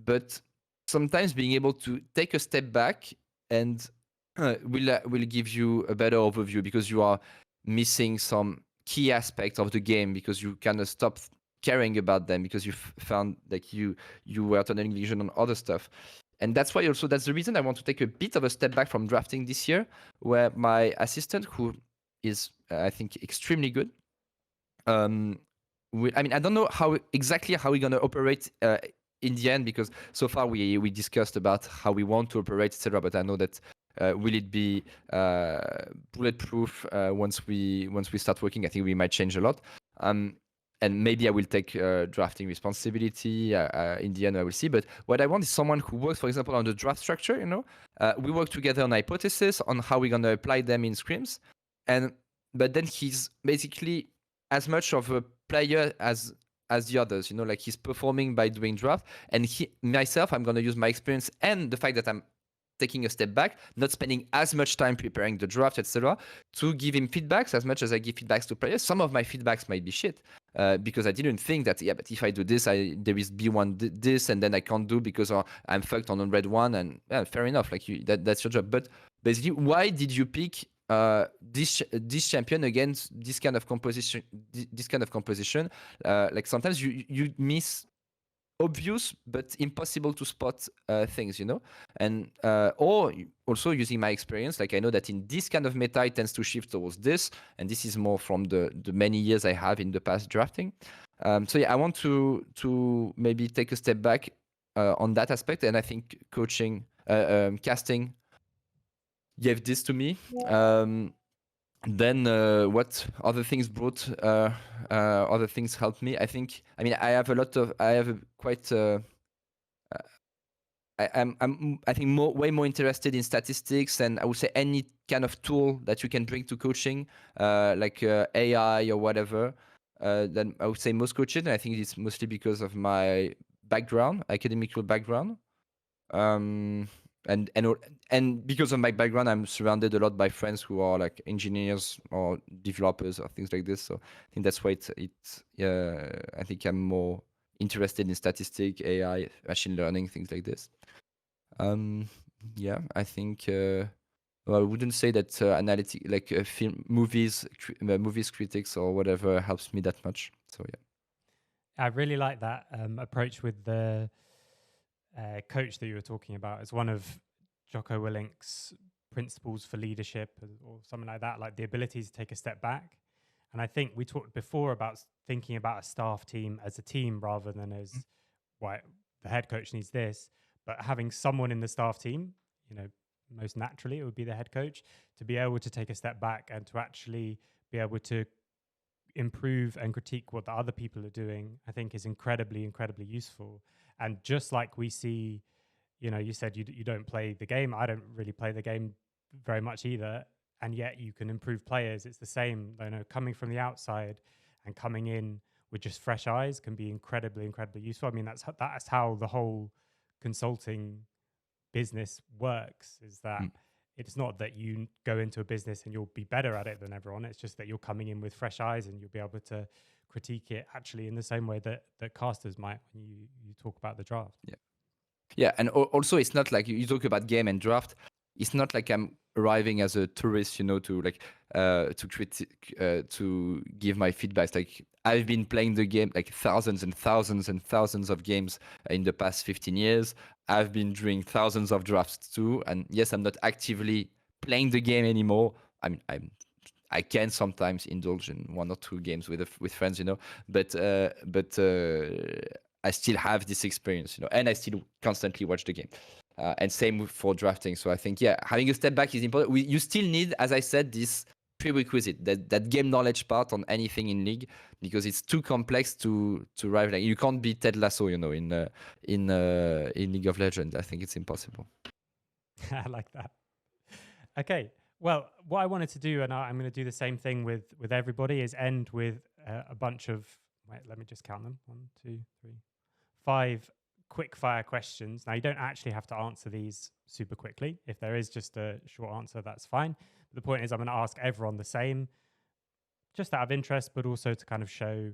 But sometimes being able to take a step back and will give you a better overview because you are missing some key aspects of the game because you kind of stop caring about them because you found like you were tunneling vision on other stuff. And that's why also that's the reason I want to take a bit of a step back from drafting this year, where my assistant, who is I think extremely good, I mean, I don't know exactly how we're gonna operate in the end, because so far we discussed about how we want to operate, etc. But I know that will it be bulletproof once we start working? I think we might change a lot. And maybe I will take drafting responsibility in the end. I will see. But what I want is someone who works, for example, on the draft structure. We work together on hypotheses on how we're gonna apply them in scrims, but then he's basically as much of a player as the others, like he's performing by doing draft, and myself, I'm going to use my experience and the fact that I'm taking a step back, not spending as much time preparing the draft, etc., to give him feedbacks as much as I give feedbacks to players. Some of my feedbacks might be shit because I didn't think that, but if I do this, there is B1 this, and then I can't do because I'm fucked on red one, and fair enough, like that's your job. But basically, why did you pick this champion against this kind of composition? Like sometimes you miss obvious but impossible to spot things, and or also using my experience, like I know that in this kind of meta it tends to shift towards this, and this is more from the many years I have in the past drafting. So yeah, I want to maybe take a step back on that aspect, and I think coaching, casting gave this to me. Then what other things brought other things helped me? I mean I have quite I think way more interested in statistics, and I would say any kind of tool that you can bring to coaching, like AI or whatever, then I would say most coaches, and I think it's mostly because of my academical background. And because of my background, I'm surrounded a lot by friends who are like engineers or developers or things like this. So I think that's why I think I'm more interested in statistics, AI, machine learning, things like this. Yeah, I think well, I wouldn't say that analytic, like film, movies critics or whatever helps me that much. So yeah, I really like that approach with the coach that you were talking about. As one of Jocko Willink's principles for leadership or something like that, like the ability to take a step back. And I think we talked before about thinking about a staff team as a team rather than as why the head coach needs this, but having someone in the staff team, most naturally it would be the head coach, to be able to take a step back and to actually be able to improve and critique what the other people are doing, I think is incredibly, incredibly useful. And just like we see, you said you don't play the game. I don't really play the game very much either. And yet you can improve players. It's the same, coming from the outside and coming in with just fresh eyes can be incredibly, incredibly useful. I mean, that's how the whole consulting business works, is that it's not that you go into a business and you'll be better at it than everyone. It's just that you're coming in with fresh eyes and you'll be able to critique it actually in the same way that casters might when you talk about the draft. Yeah, and also it's not like you talk about game and draft. It's not like I'm arriving as a tourist, to like to critique, to give my feedback. It's like I've been playing the game like thousands and thousands and thousands of games in the past 15 years. I've been doing thousands of drafts too, and yes, I'm not actively playing the game anymore. I mean, I can sometimes indulge in 1 or 2 games with friends, but I still have this experience, and I still constantly watch the game. And same for drafting. So I think, having a step back is important. You still need, as I said, this prerequisite, that game knowledge part on anything in League, because it's too complex to rival. Like, you can't be Ted Lasso, in League of Legends. I think it's impossible. I like that. Okay. Well, what I wanted to do, and I'm going to do the same thing with everybody, is end with a bunch of, let me just count them. 1, 2, 3, 5 quick-fire questions. Now, you don't actually have to answer these super quickly. If there is just a short answer, that's fine. But the point is, I'm going to ask everyone the same, just out of interest, but also to kind of show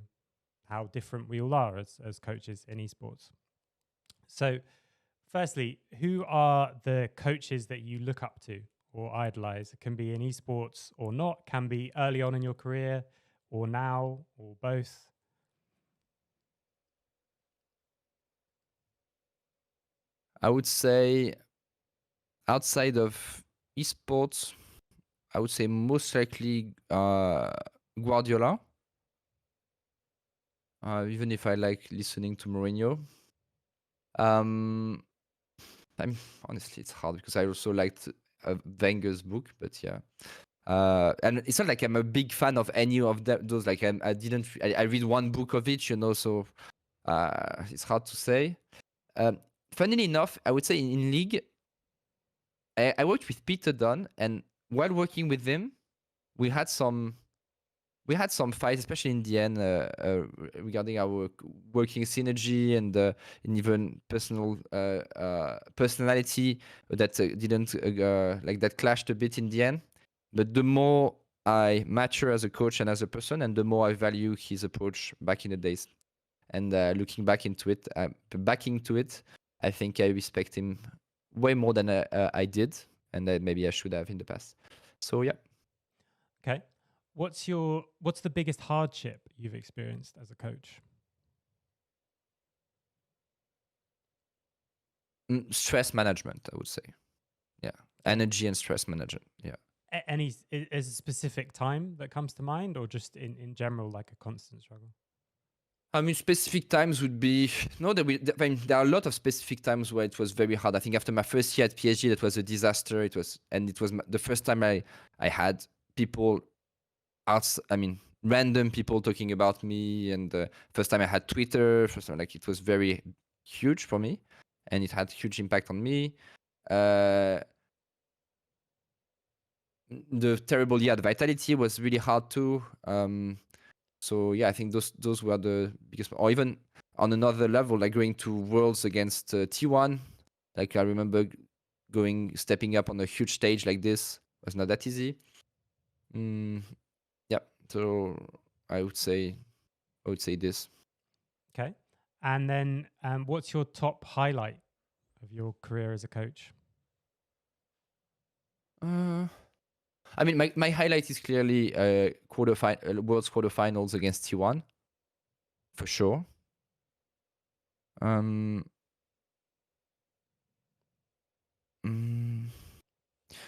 how different we all are as coaches in esports. So, firstly, who are the coaches that you look up to or idolize? It can be in esports or not, can be early on in your career or now or both. I would say outside of esports, I would say most likely Guardiola. Even if I like listening to Mourinho. Honestly, it's hard because I also liked Wenger's book, but yeah. And it's not like I'm a big fan of any of those. Like I read 1 book of each, so it's hard to say. Funnily enough, I would say in League, I worked with Peter Dunn, and while working with him, we had some fights, especially in the end, regarding our working synergy and even personality that didn't like that clashed a bit in the end. But the more I mature as a coach and as a person, and the more I value his approach back in the days. And looking back into it, I think I respect him way more than I did, and that maybe I should have in the past. So yeah. Okay. What's the biggest hardship you've experienced as a coach? Stress management, I would say. Yeah. Energy and stress management. Yeah. Any is a specific time that comes to mind, or just in general, like a constant struggle? I mean, specific times would be there are a lot of specific times where it was very hard. I think after my first year at PSG, that was a disaster. It was the first time I had people random people talking about me, and first time I had Twitter. First time, like, it was very huge for me, and it had huge impact on me. The terrible year at Vitality was really hard too. So yeah, I think those were the biggest. Or even on another level, like going to Worlds against T1. Like I remember stepping up on a huge stage like this was not that easy. Yeah, so I would say this. Okay, and then what's your top highlight of your career as a coach? I mean, my highlight is clearly Worlds quarterfinals against T1, for sure.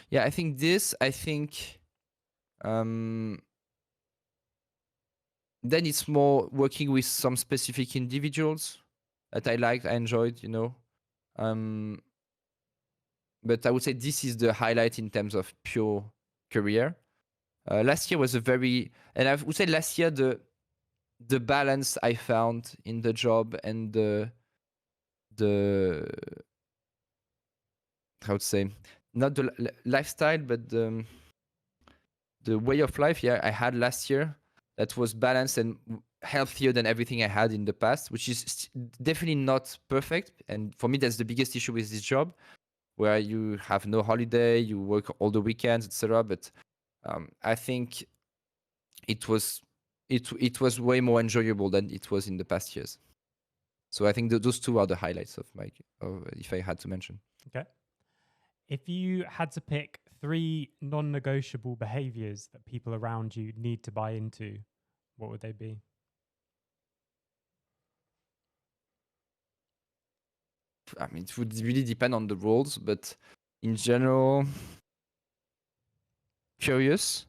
Yeah, I think then it's more working with some specific individuals that I liked, I enjoyed, but I would say this is the highlight in terms of pure career. Last year was and I would say last year the balance I found in the job and the how to say, not the lifestyle, but the way of life, I had last year, that was balanced and healthier than everything I had in the past, which is definitely not perfect. And for me, that's the biggest issue with this job, where you have no holiday, you work all the weekends, etc. But I think it was way more enjoyable than it was in the past years. So I think those two are the highlights of if I had to mention. Okay. If you had to pick 3 non-negotiable behaviors that people around you need to buy into, what would they be? I mean, it would really depend on the roles, but in general, curious.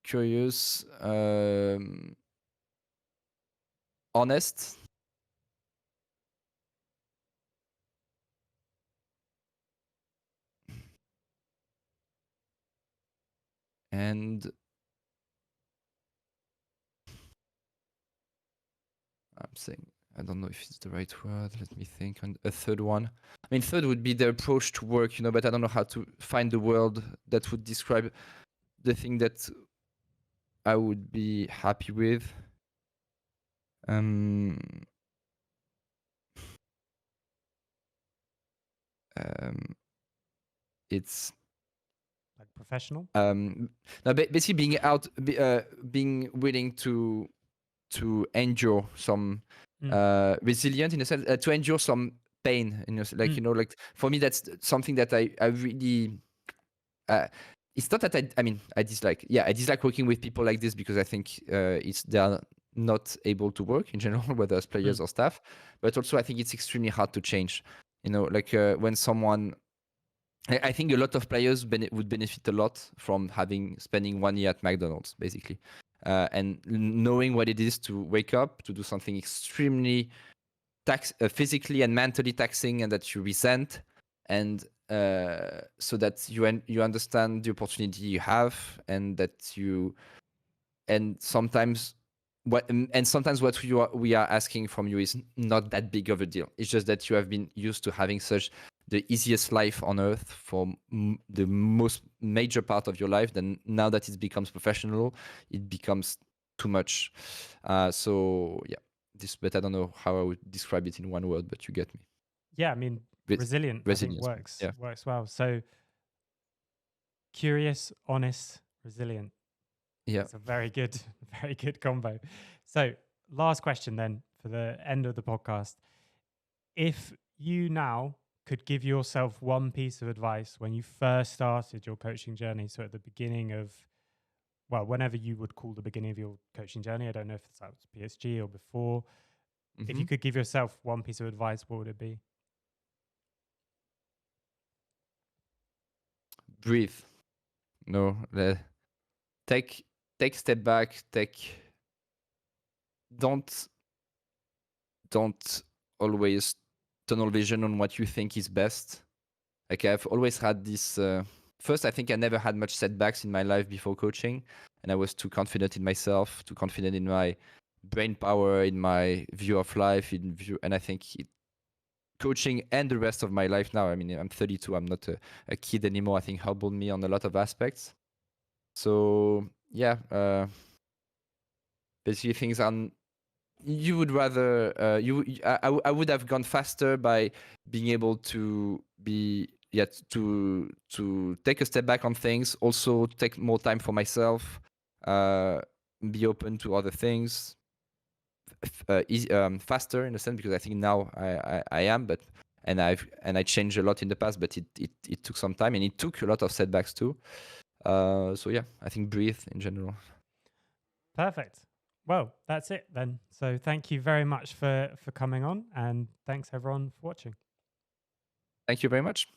Curious. Honest. And I'm saying, I don't know if it's the right word. Let me think on a third one. I mean, third would be the approach to work, but I don't know how to find the word that would describe the thing that I would be happy with. It's like professional. No, basically being willing to endure some resilient in a sense, to endure some pain, like for me that's something that I really it's not that I dislike working with people like this, because I think they are not able to work in general, whether as players or staff, but also I think it's extremely hard to change, when someone, I think a lot of players would benefit a lot from spending 1 year at McDonald's, basically, and knowing what it is to wake up, to do something extremely physically and mentally taxing, and that you resent, and so that you understand the opportunity you have, and sometimes what we are asking from you is not that big of a deal. It's just that you have been used to having the easiest life on earth for the most major part of your life. Then now that it becomes professional, it becomes too much. So yeah, but I don't know how I would describe it in one word, but you get me. Yeah, I mean, resilient I think works well. So curious, honest, resilient. Yeah, it's a very good combo. So last question then for the end of the podcast. If you now could give yourself one piece of advice when you first started your coaching journey, so at the beginning of, well, whenever you would call the beginning of your coaching journey, I don't know if it's at PSG or before, if you could give yourself one piece of advice, what would it be? Breathe. No, take a step back. Don't always tunnel vision on what you think is best. Like, I've always had this. First, I think I never had much setbacks in my life before coaching, and I was too confident in myself, too confident in my brain power, in my view of life, and I think coaching and the rest of my life now, I mean, I'm 32, I'm not a kid anymore, I think humbled me on a lot of aspects. So yeah, basically things are, you would rather I would have gone faster by being able to to take a step back on things, also take more time for myself, be open to other things, faster in a sense, because I think now I am, but I changed a lot in the past, but it took some time, and it took a lot of setbacks too. So yeah, I think breathe in general. Perfect. Well, that's it then. So thank you very much for coming on, and thanks everyone for watching. Thank you very much.